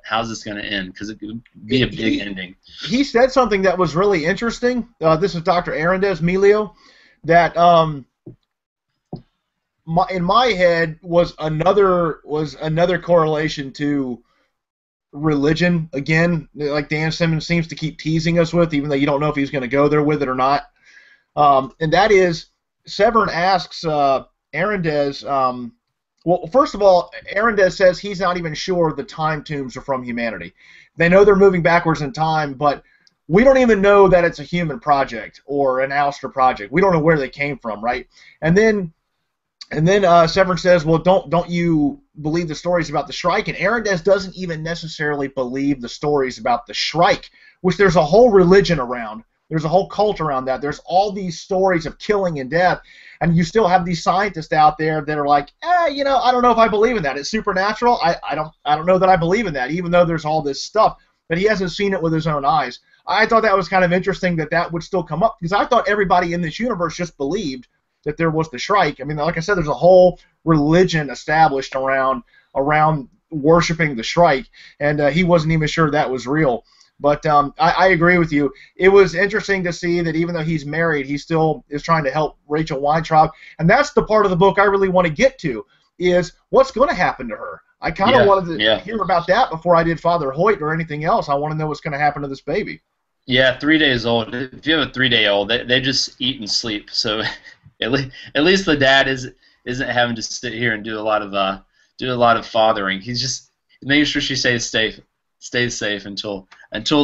end? Because it could be a big ending. He said something that was really interesting. This is Dr. Arendez, Emilio, that in my head was another correlation to religion. Again, like Dan Simmons seems to keep teasing us with, even though you don't know if he's going to go there with it or not. And that is, Severn asks Arendez. Well, first of all, Arendez says he's not even sure the time tombs are from humanity. They know they're moving backwards in time, but we don't even know that it's a human project or an Ouster project. We don't know where they came from, right? And then Severn says, well, don't you believe the stories about the Shrike? And Arendez doesn't even necessarily believe the stories about the Shrike, which there's a whole religion around. There's a whole cult around that. There's all these stories of killing and death, and you still have these scientists out there that are like, I don't know if I believe in that. It's supernatural. I don't know that I believe in that, even though there's all this stuff. But he hasn't seen it with his own eyes. I thought that was kind of interesting that would still come up, because I thought everybody in this universe just believed that there was the Shrike. I mean, like I said, there's a whole religion established around worshiping the Shrike, and he wasn't even sure that was real. But I agree with you. It was interesting to see that even though he's married, he still is trying to help Rachel Weintraub, and that's the part of the book I really want to get to, is what's going to happen to her. I kind of wanted to hear about that before I did Father Hoyt or anything else. I want to know what's going to happen to this baby. Yeah, 3 days old. If you have a 3-day-old, they just eat and sleep. So at least the dad isn't having to sit here and do a lot of fathering. He's just making sure she stays safe until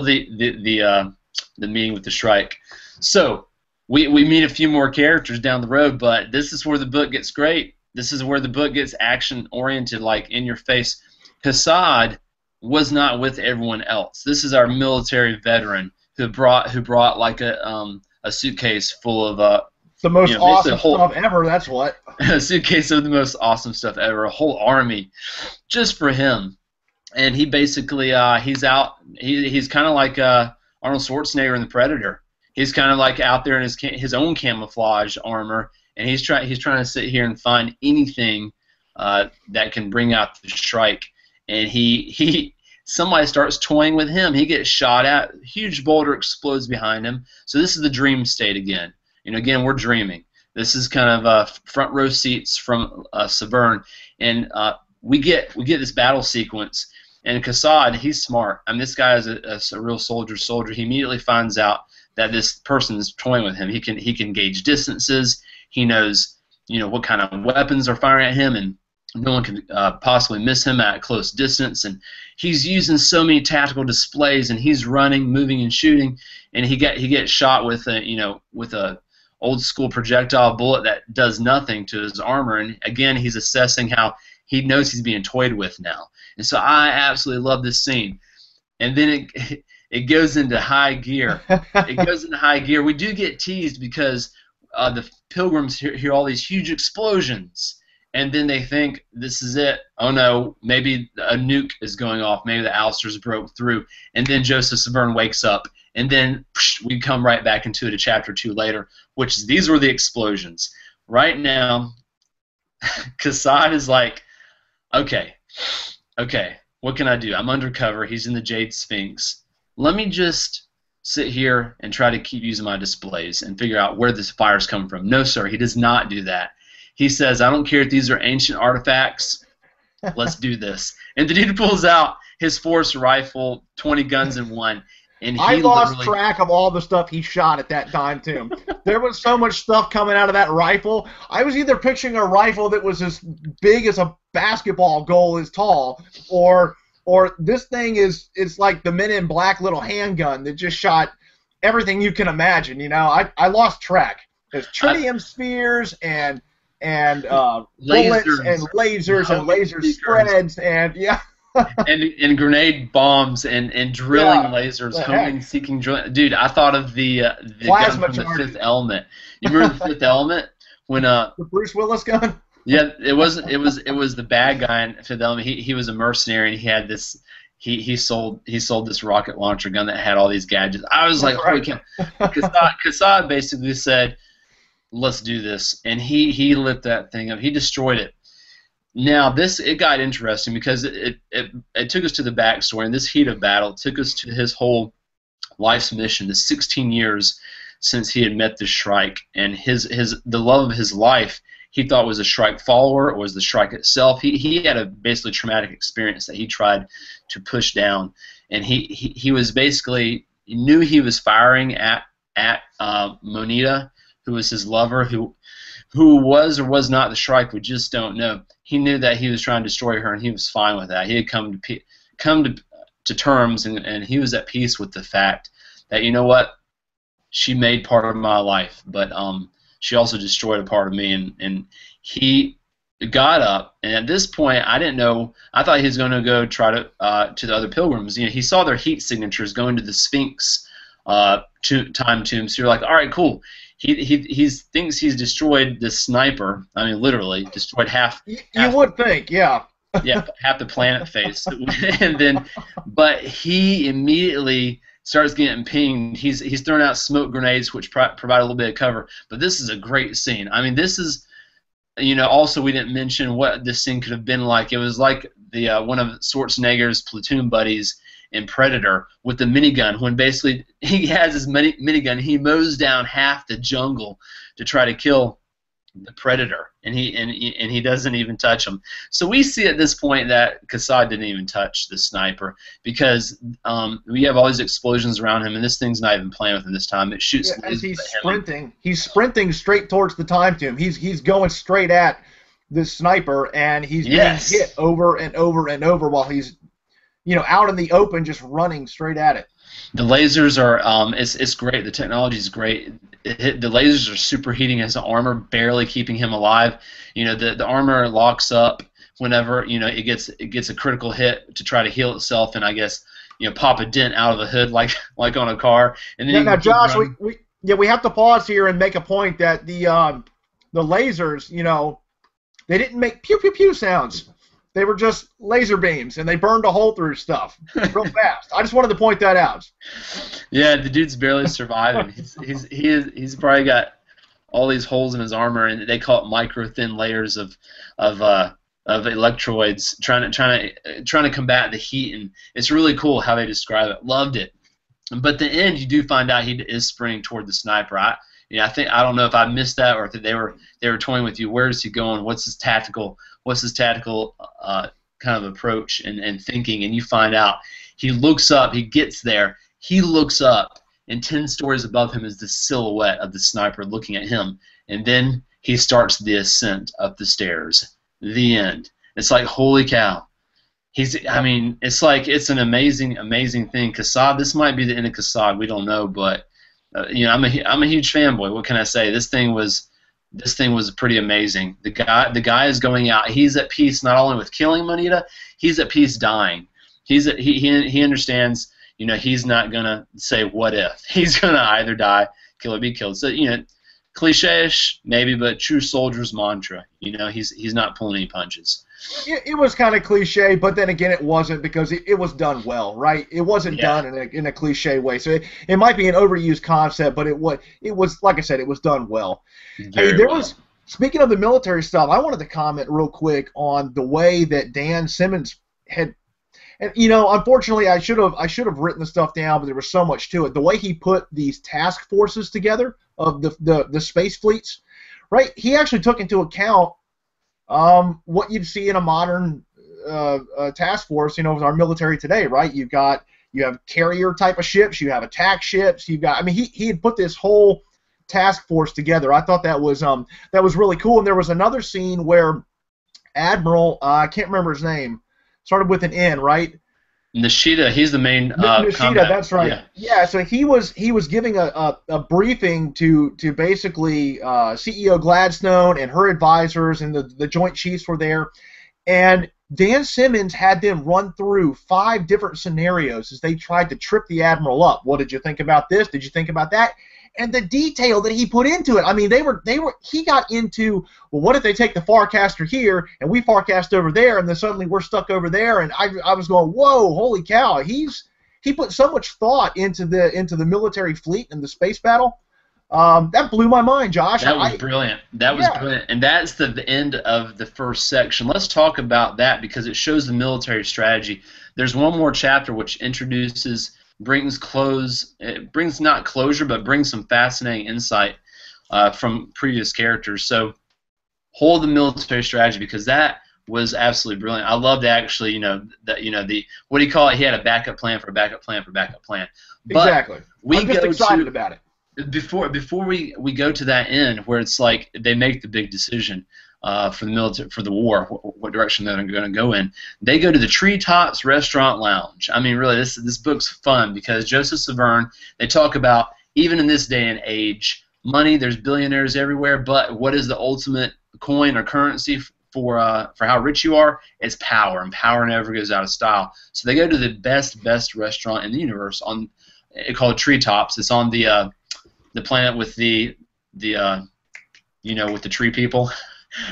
the meeting with the Shrike. So we meet a few more characters down the road, but this is where the book gets great. This is where the book gets action-oriented, like in your face. Cassad was not with everyone else. This is our military veteran who brought like a suitcase full of the most awesome stuff ever. That's what. A suitcase of the most awesome stuff ever. A whole army just for him. and he basically he's out. He's kind of like Arnold Schwarzenegger in The Predator. He's kind of like out there in his own camouflage armor, and he's trying to sit here and find anything that can bring out the Shrike. And somebody starts toying with him. He gets shot at. A huge boulder explodes behind him. So this is the dream state again. Again, we're dreaming. This is kind of front row seats from Severn, and we get this battle sequence. And Cassad, he's smart. I mean, this guy is a real soldier. He immediately finds out that this person is toying with him. He can gauge distances. He knows what kind of weapons are firing at him, and no one can possibly miss him at close distance. And he's using so many tactical displays, and he's running, moving, and shooting. And he gets shot with a old school projectile bullet that does nothing to his armor. And again, he's assessing how he knows he's being toyed with now. And so I absolutely love this scene. And then it goes into high gear. It goes into high gear. We do get teased because the Pilgrims hear all these huge explosions, and then they think this is it. Oh no, maybe a nuke is going off. Maybe the ousters broke through. And then Joseph Severn wakes up, and then we come right back into it a chapter 2 later, which is these were the explosions. Right now, Cassad is like, okay, what can I do? I'm undercover. He's in the Jade Sphinx. Let me just sit here and try to keep using my displays and figure out where this fire's coming from. No, sir, he does not do that. He says, I don't care if these are ancient artifacts. Let's do this. And the dude pulls out his force rifle, 20 guns in one. And I lost track of all the stuff he shot at that time, too. There was so much stuff coming out of that rifle. I was either picturing a rifle that was as big as a basketball goal is tall, or this thing is like the Men in Black little handgun that just shot everything you can imagine. I lost track. There's tritium spheres and bullets and lasers and laser spreads and yeah. and grenade bombs and drilling lasers, homing, seeking, drilling. Dude, I thought of the gun from the Fifth Element. You remember the Fifth Element when the Bruce Willis gun? Yeah, it was the bad guy in Fifth Element. He was a mercenary, and he had this. He sold this rocket launcher gun that had all these gadgets. I was like, holy cow! Cassad basically said, let's do this, and he lit that thing up. He destroyed it. Now it got interesting because it took us to the backstory, and this heat of battle took us to his whole life's mission, the 16 years since he had met the Shrike, and the love of his life he thought was a Shrike follower or was the Shrike itself. He had a basically traumatic experience that he tried to push down, and he was basically knew he was firing at Moneta, who was his lover, who was or was not the Shrike. We just don't know. He knew that he was trying to destroy her, and he was fine with that. He had come to terms, and he was at peace with the fact that, you know what, she made part of my life, but she also destroyed a part of me, and he got up, and at this point, I didn't know. I thought he was going to go try to the other Pilgrims. He saw their heat signatures going to the Sphinx time tomb. So you're like, all right, cool. He thinks he's destroyed the sniper. I mean, literally destroyed half. You would think, yeah. Yeah, half the planet face, but he immediately starts getting pinged. He's throwing out smoke grenades, which provide a little bit of cover. But this is a great scene. I mean, this is, also we didn't mention what this scene could have been like. It was like the one of Schwarzenegger's platoon buddies in Predator with the minigun, when basically he has his minigun, he mows down half the jungle to try to kill the Predator, and he doesn't even touch him. So we see at this point that Cassad didn't even touch the sniper, because we have all these explosions around him, and this thing's not even playing with him this time. It shoots. Yeah, as he's sprinting, he's sprinting straight towards the time tomb. He's going straight at this sniper, and he's being hit over and over and over while he's out in the open, just running straight at it. The lasers are, it's great. The technology is great. The lasers are superheating his armor, barely keeping him alive. The armor locks up whenever it gets a critical hit to try to heal itself, and I guess pop a dent out of the hood like on a car. And then now, Josh, we have to pause here and make a point that the lasers, they didn't make pew pew pew sounds. They were just laser beams, and they burned a hole through stuff real fast. I just wanted to point that out. Yeah, the dude's barely surviving. He's probably got all these holes in his armor, and they call it micro thin layers of electrodes trying to combat the heat, and it's really cool how they describe it. Loved it. But at the end, you do find out he is sprinting toward the sniper. I don't know if I missed that or if they were toying with you. Where is he going? What's his tactical kind of approach and thinking? And you find out he looks up. He gets there. He looks up, and 10 stories above him is the silhouette of the sniper looking at him. And then he starts the ascent up the stairs. The end. It's like, holy cow. It's an amazing thing. Cassad, this might be the end of Cassad. We don't know, but I'm a huge fanboy. What can I say? This thing was pretty amazing. The guy is going out. He's at peace not only with killing Moneta, he's at peace dying. He understands. He's not gonna say what if. He's gonna either die, kill or be killed. So cliche-ish maybe, but true soldier's mantra. He's not pulling any punches. It was kind of cliche, but then again, it wasn't because it was done well, right? It wasn't done in a cliche way. So it might be an overused concept, but it was like I said, it was done well. Speaking of the military stuff, I wanted to comment real quick on the way that Dan Simmons had. And unfortunately, I should have written the stuff down, but there was so much to it. The way he put these task forces together of the space fleets, right? He actually took into account what you'd see in a modern task force, with our military today, right? You have carrier type of ships, you have attack ships, he had put this whole task force together. I thought that was really cool. And there was another scene where Admiral, I can't remember his name, started with an N, right? Nishida, he's the main Nishida, that's right. Yeah, so he was giving a briefing to basically CEO Gladstone and her advisors, and the Joint Chiefs were there, and Dan Simmons had them run through 5 different scenarios as they tried to trip the Admiral up. What did you think about this? Did you think about that? And the detail that he put into it. He got into, well, what if they take the Farcaster here and we Farcast over there, and then suddenly we're stuck over there? And I was going, whoa, holy cow! He put so much thought into the military fleet and the space battle. That blew my mind, Josh. That was brilliant. That was brilliant. And that's the end of the first section. Let's talk about that because it shows the military strategy. There's one more chapter which brings not closure, but brings some fascinating insight from previous characters. So hold the military strategy because that was absolutely brilliant. I loved actually, the what do you call it? He had a backup plan for a backup plan for a backup plan. But exactly. I'm just excited about it. Before we go to that end where it's like they make the big decision for the military, for the war, what direction they're going to go in. They go to the Treetops Restaurant Lounge. Really, this book's fun because Joseph Severn, they talk about, even in this day and age, money, there's billionaires everywhere, but what is the ultimate coin or currency for how rich you are? It's power, and power never goes out of style. So they go to the best restaurant in the universe, called Treetops. It's on the planet with the with the tree people.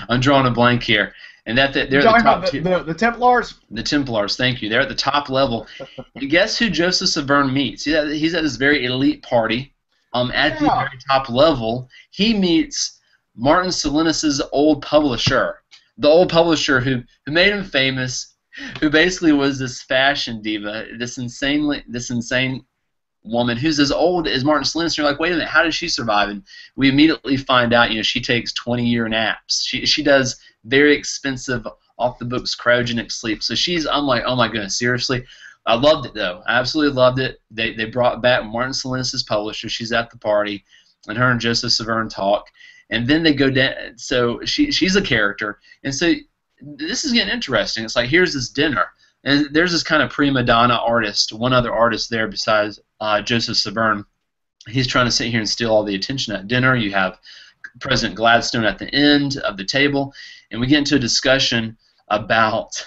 I'm drawing a blank here. And they're at the top tier. The Templars? The Templars, thank you. They're at the top level. And guess who Joseph Severn meets? He's at this very elite party. At the very top level, he meets Martin Salinas' old publisher. The old publisher who made him famous, who basically was this fashion diva, this insane woman who's as old as Martin Salinas. You're like, wait a minute, how does she survive? And we immediately find out, she takes 20-year naps. She does very expensive, off-the-books cryogenic sleep. So I'm like, oh my goodness, seriously? I loved it, though. I absolutely loved it. They brought back Martin Salinas' publisher. She's at the party, and her and Joseph Severn talk. And then they go down. So she's a character. And so this is getting interesting. It's like, here's this dinner. And there's this kind of prima donna artist, one other artist there besides Joseph Severn. He's trying to sit here and steal all the attention at dinner. You have President Gladstone at the end of the table, and we get into a discussion about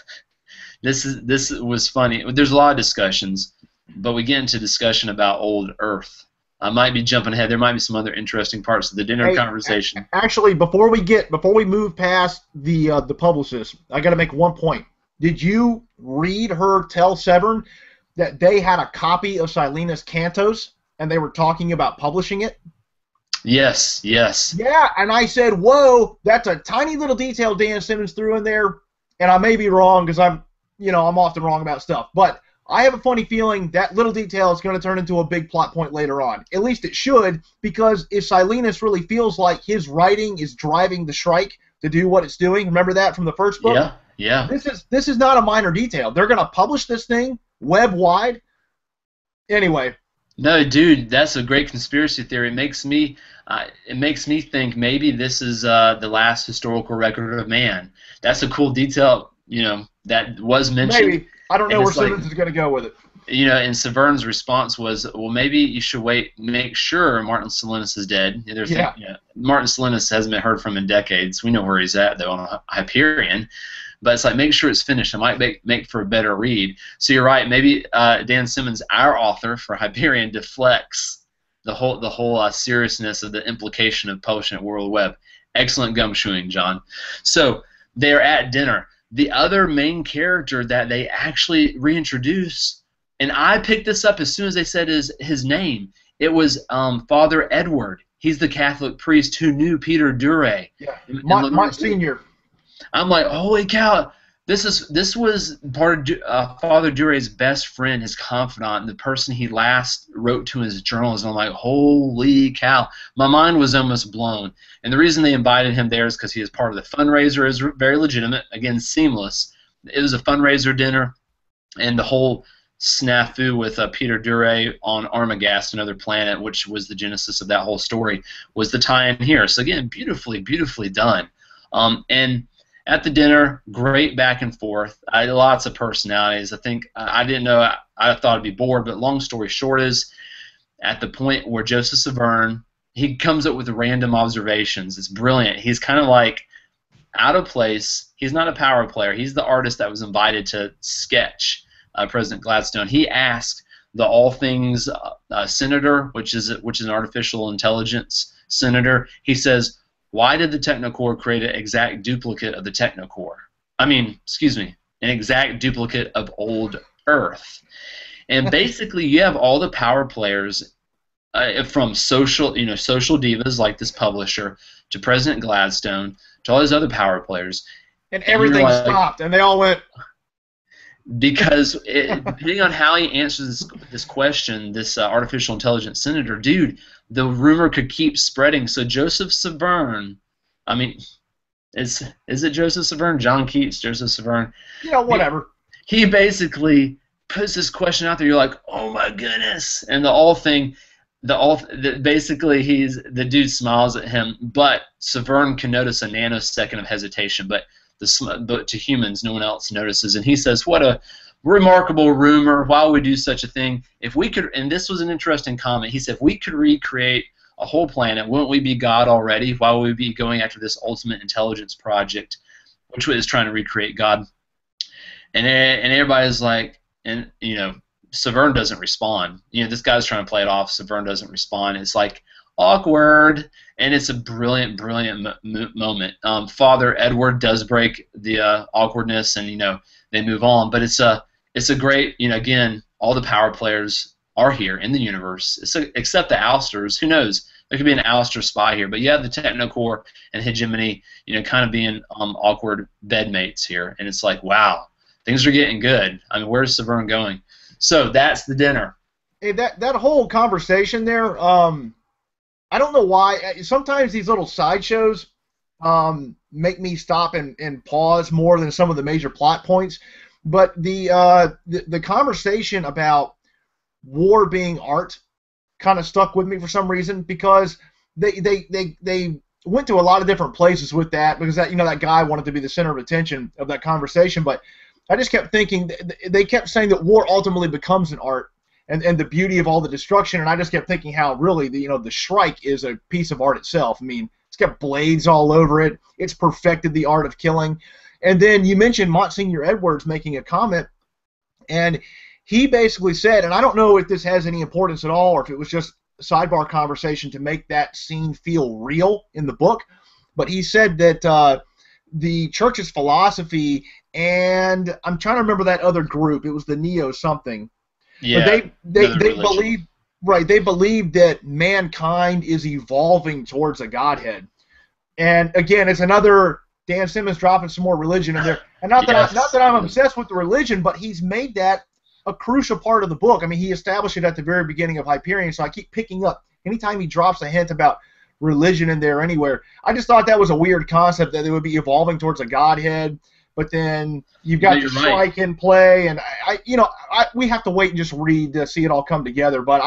this was funny. There's a lot of discussions, but we get into discussion about old Earth. I might be jumping ahead. There might be some other interesting parts of the dinner conversation. Actually, before we move past the publicist, I got to make one point. Did you read her tell Severn that they had a copy of Silena's Cantos and they were talking about publishing it? Yes, yes. Yeah, and I said, whoa, that's a tiny little detail Dan Simmons threw in there, and I may be wrong because I'm often wrong about stuff, but I have a funny feeling that little detail is going to turn into a big plot point later on. At least it should, because if Silenus really feels like his writing is driving the Shrike to do what it's doing, remember that from the first book? Yeah, yeah. This is not a minor detail. They're going to publish this thing web-wide. Anyway. No, dude, that's a great conspiracy theory. It makes me think maybe this is the last historical record of man. That's a cool detail, that was mentioned. Maybe. I don't know where Simmons is going to go with it. And Severn's response was, well, maybe you should wait, make sure Martin Silenus is dead. Martin Silenus hasn't been heard from in decades. We know where he's at, though, on Hyperion. But it's like, make sure it's finished. It might make for a better read. So you're right. Maybe Dan Simmons, our author for Hyperion, deflects the whole seriousness of the implication of publishing at World Web. Excellent gumshoeing, John. So they're at dinner. The other main character that they actually reintroduce, and I picked this up as soon as they said his name. It was Father Edward. He's the Catholic priest who knew Peter Dure. Yeah, Monsignor. I'm like, holy cow! This was part of Father Dure's best friend, his confidant, the person he last wrote to in his journals. And I'm like, holy cow! My mind was almost blown. And the reason they invited him there is because he is part of the fundraiser. Is very legitimate. Again, seamless. It was a fundraiser dinner, and the whole snafu with Peter Dure on Armagast, another planet, which was the genesis of that whole story, was the tie-in here. So again, beautifully, beautifully done. And at the dinner, great back and forth. Lots of personalities. I think I didn't know. I thought I'd be bored, but long story short is, at the point where Joseph Severn, he comes up with random observations. It's brilliant. He's kind of like out of place. He's not a power player. He's the artist that was invited to sketch President Gladstone. He asked the All Things senator, which is an artificial intelligence senator. He says, why did the Technocore create an exact duplicate of the Technocore? An exact duplicate of old Earth. And basically, you have all the power players, from social divas like this publisher, to President Gladstone, to all these other power players. And everything stopped, and they all went. Because depending on how he answers this question, this artificial intelligence senator, dude, the rumor could keep spreading. So Joseph Severn, is it Joseph Severn? John Keats, Joseph Severn. Yeah, whatever. He basically puts this question out there. You're like, oh my goodness, and basically the dude smiles at him, but Severn can notice a nanosecond of hesitation, but to humans, no one else notices. And he says, what a remarkable rumor. Why would we do such a thing? If we could, and this was an interesting comment, he said, if we could recreate a whole planet, wouldn't we be God already? Why would we be going after this ultimate intelligence project, which is trying to recreate God? And everybody's like, and Severn doesn't respond. This guy's trying to play it off. Severn doesn't respond. It's like awkward, and it's a brilliant, brilliant moment. Father Edward does break the awkwardness, and they move on. But it's a great, again, all the power players are here in the universe, except the Ousters. Who knows? There could be an Ouster spy here, but you have the Technocore and Hegemony, kind of being awkward bedmates here, and it's like, wow, things are getting good. Where's Severn going? So that's the dinner. Hey, that whole conversation there. I don't know why. Sometimes these little sideshows make me stop and pause more than some of the major plot points. But the conversation about war being art kind of stuck with me for some reason, because they went to a lot of different places with that, because that guy wanted to be the center of attention of that conversation. But I just kept thinking, they kept saying that war ultimately becomes an art. And the beauty of all the destruction, and I just kept thinking how really the Shrike is a piece of art itself. It's got blades all over it. It's perfected the art of killing. And then you mentioned Monsignor Edwards making a comment, and he basically said, and I don't know if this has any importance at all, or if it was just a sidebar conversation to make that scene feel real in the book, but he said that the church's philosophy and I'm trying to remember that other group. It was the Neo something. Yeah. But they believe, right? They believe that mankind is evolving towards a godhead. And again, it's another Dan Simmons dropping some more religion in there. And not that I'm obsessed with the religion, but he's made that a crucial part of the book. I mean, he established it at the very beginning of Hyperion, so I keep picking up anytime he drops a hint about religion in there anywhere. I just thought that was a weird concept that they would be evolving towards a godhead. But then you've got the Shrike in play, and we have to wait and just read to see it all come together. But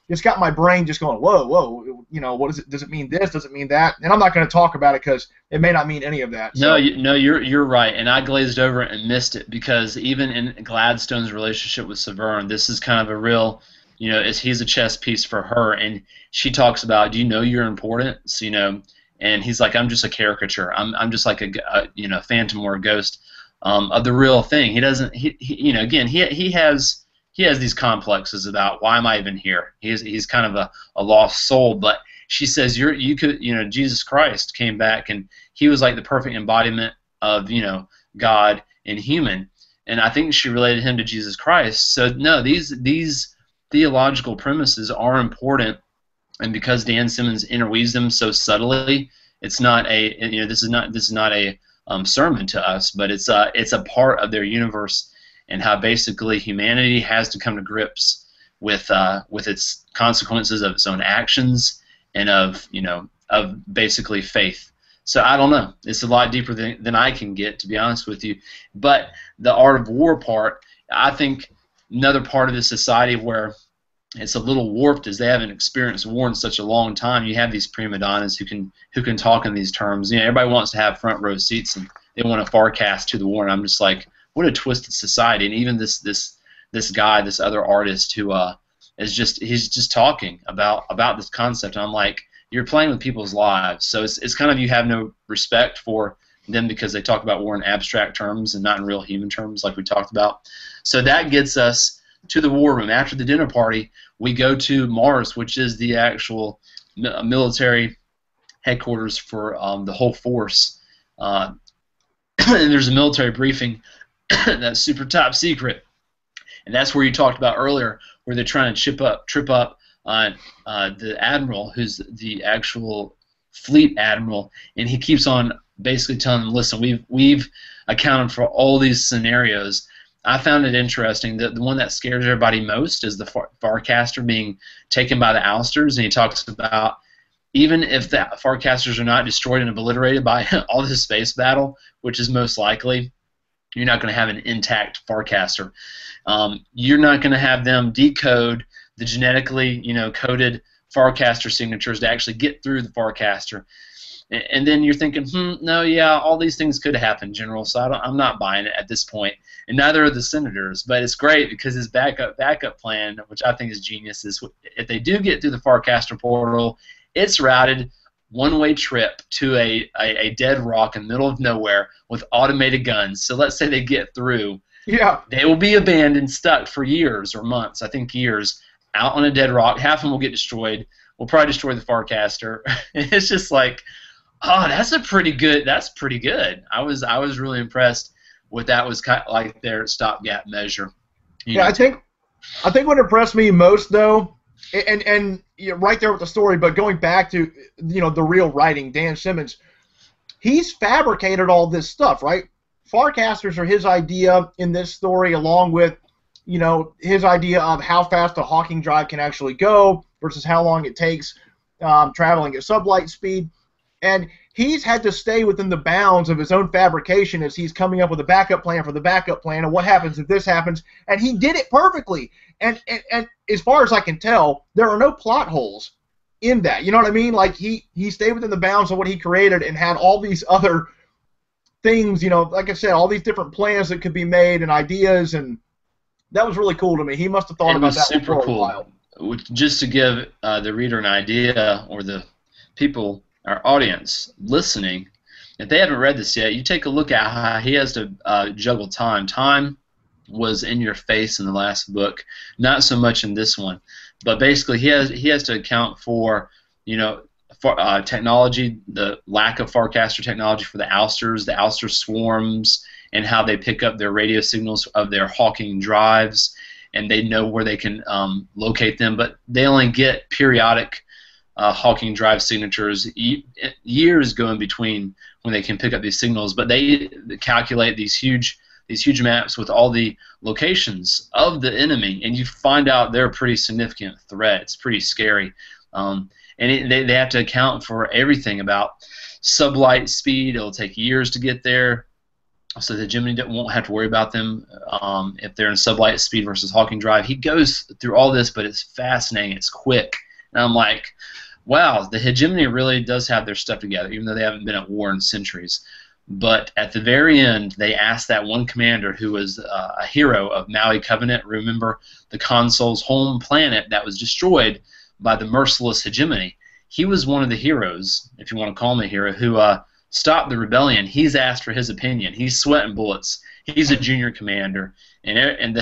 it's got my brain just going, whoa, what is it? Does it mean this? Does it mean that? And I'm not going to talk about it because it may not mean any of that. So. No, you're right, and I glazed over it and missed it because even in Gladstone's relationship with Severn, this is kind of a real, he's a chess piece for her, and she talks about, do you know you're important? So, and he's like, I'm just a caricature. I'm just like a phantom or a ghost of the real thing. He doesn't. He has these complexes about why am I even here. He's kind of a lost soul. But she says Jesus Christ came back and he was like the perfect embodiment of God and human. And I think she related him to Jesus Christ. So no, these theological premises are important. And because Dan Simmons interweaves them so subtly, it's not this is not a sermon to us, but it's a part of their universe and how basically humanity has to come to grips with its consequences of its own actions and of basically faith. So I don't know. It's a lot deeper than I can get, to be honest with you. But the art of war part, I think another part of this society where it's a little warped is they haven't experienced war in such a long time. You have these prima donnas who can talk in these terms. Everybody wants to have front row seats and they want to forecast to the war. And I'm just like, what a twisted society. And even this guy, this other artist who he's just talking about this concept. And I'm like, you're playing with people's lives. So it's kind of you have no respect for them because they talk about war in abstract terms and not in real human terms like we talked about. So that gets us to the war room. After the dinner party, we go to Mars, which is the actual military headquarters for the whole force. And there's a military briefing that's super top secret. And that's where you talked about earlier, where they're trying to trip up the admiral, who's the actual fleet admiral, and he keeps on basically telling them, listen, we've accounted for all these scenarios. I found it interesting that the one that scares everybody most is the Farcaster being taken by the Ousters, and he talks about even if the Farcasters are not destroyed and obliterated by all this space battle, which is most likely, you're not going to have an intact Farcaster. You're not going to have them decode the genetically coded Farcaster signatures to actually get through the Farcaster. And then you're thinking, no, yeah, all these things could happen, General, so I'm not buying it at this point. And neither are the Senators. But it's great because his backup plan, which I think is genius, is if they do get through the Farcaster portal, it's routed one-way trip to a dead rock in the middle of nowhere with automated guns. So let's say they get through. Yeah. They will be abandoned, stuck for years or months, I think years, out on a dead rock. Half of them will get destroyed. We'll probably destroy the Farcaster. It's just like, oh, that's pretty good. I was really impressed with that. Was kind of like their stopgap measure. I think what impressed me most though, and right there with the story, but going back to the real writing, Dan Simmons, he's fabricated all this stuff, right? Farcasters are his idea in this story, along with his idea of how fast a Hawking drive can actually go versus how long it takes traveling at sublight speed. And he's had to stay within the bounds of his own fabrication as he's coming up with a backup plan for the backup plan and what happens if this happens. And he did it perfectly. And as far as I can tell, there are no plot holes in that. You know what I mean? Like he stayed within the bounds of what he created and had all these other things, like I said, all these different plans that could be made and ideas, and that was really cool to me. He must have thought about that for a while. Just to give the reader an idea, or the people, our audience listening, if they haven't read this yet, you take a look at how he has to juggle time. Time was in your face in the last book, not so much in this one. But basically, he has to account for technology, the lack of Farcaster technology for the Ouster swarms, and how they pick up their radio signals of their hawking drives, and they know where they can locate them, but they only get periodic hawking drive signatures. Years go in between when they can pick up these signals, but they calculate these huge maps with all the locations of the enemy, and you find out they're a pretty significant threat. It's pretty scary. They have to account for everything about sublight speed. It'll take years to get there, so the hegemony won't have to worry about them if they're in sublight speed versus hawking drive. He goes through all this, but it's fascinating. It's quick. And I'm like, wow, the hegemony really does have their stuff together, even though they haven't been at war in centuries. But at the very end, they asked that one commander who was a hero of Maui Covenant, remember the consul's home planet that was destroyed by the merciless hegemony. He was one of the heroes, if you want to call him a hero, who stopped the rebellion. He's asked for his opinion. He's sweating bullets. He's a junior commander, and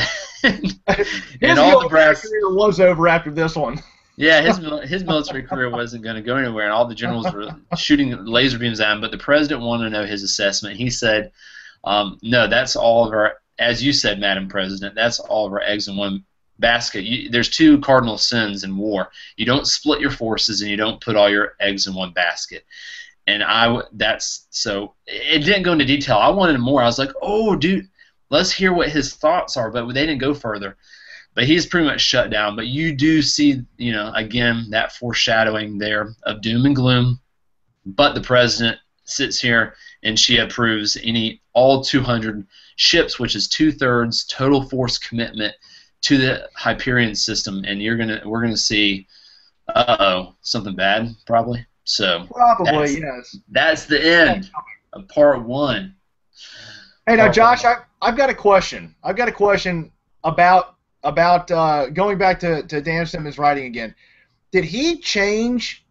all the brass career was over after this one. Yeah, his military career wasn't going to go anywhere, and all the generals were shooting laser beams at him. But the president wanted to know his assessment. He said, "No, that's all of our, as you said, Madam President, that's all of our eggs in one basket. There's two cardinal sins in war. You don't split your forces, and you don't put all your eggs in one basket." And so it didn't go into detail. I wanted more. I was like, oh, dude, let's hear what his thoughts are. But they didn't go further. But he's pretty much shut down. But you do see, again, that foreshadowing there of doom and gloom. But the president sits here and she approves all 200 ships, which is 2/3 total force commitment to the Hyperion system. And we're gonna see, something bad probably. So probably, yes. That's the end of part 1. Hey, now, Josh, I've got a question. About going back to Dan Simmons' writing again. Did he change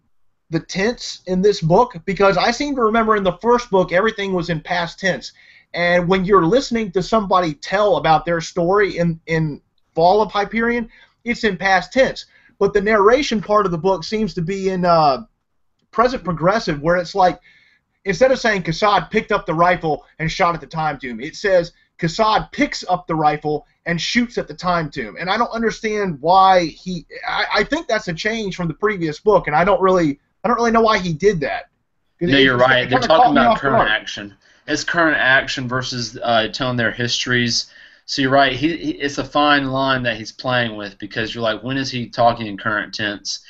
the tense in this book? Because I seem to remember in the first book everything was in past tense, and when you're listening to somebody tell about their story in Fall of Hyperion, it's in past tense. But the narration part of the book seems to be in present progressive, where it's like, instead of saying Cassad picked up the rifle and shot at the time tomb, it says Cassad picks up the rifle and shoots at the time tomb. And I don't understand why I think that's a change from the previous book, and I don't really know why he did that. No, you're right. They're talking about current action. It's current action versus telling their histories. So you're right. It's a fine line that he's playing with, because you're like, when is he talking in current tense?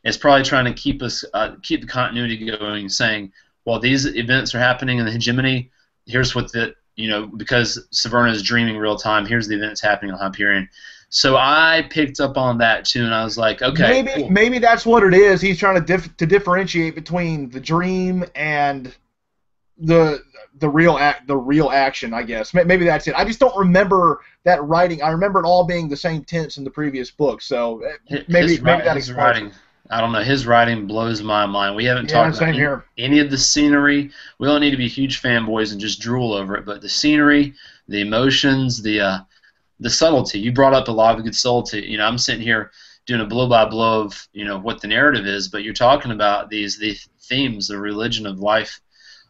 It's probably trying to keep the continuity going, saying, well, these events are happening in the hegemony. Here's what because Severna is dreaming real time. Here's the events happening on Hyperion. So I picked up on that too, and I was like, okay, maybe that's what it is. He's trying to differentiate between the dream and the real action, I guess. Maybe that's it. I just don't remember that writing. I remember it all being the same tense in the previous book. So maybe that explains it. I don't know. His writing blows my mind. We haven't talked about any of the scenery. We don't need to be huge fanboys and just drool over it, but the scenery, the emotions, the subtlety. You brought up a lot of good subtlety. I'm sitting here doing a blow-by-blow of what the narrative is, but you're talking about these themes, the religion of life,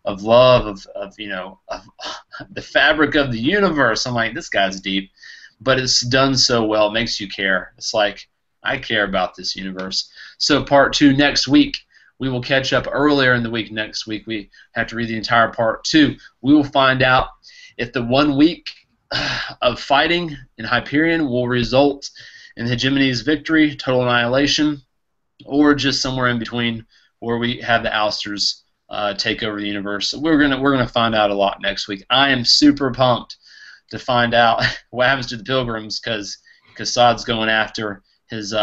of love, of the fabric of the universe. I'm like, this guy's deep, but it's done so well. It makes you care. It's like, I care about this universe. So part 2 next week. We will catch up earlier in the week next week. We have to read the entire part 2. We will find out if the 1 week of fighting in Hyperion will result in the hegemony's victory, total annihilation, or just somewhere in between where we have the ousters take over the universe. So we're gonna find out a lot next week. I am super pumped to find out what happens to the Pilgrims, because Cassad's going after his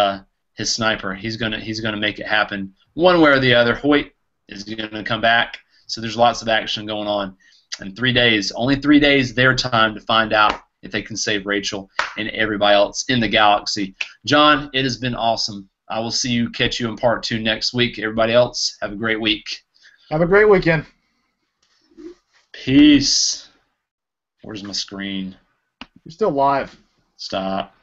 sniper. He's gonna make it happen one way or the other. Hoyt is gonna come back. So there's lots of action going on. In 3 days, only 3 days, their time to find out if they can save Rachel and everybody else in the galaxy. John, it has been awesome. I will catch you in part 2 next week. Everybody else, have a great week. Have a great weekend. Peace. Where's my screen? You're still live. Stop.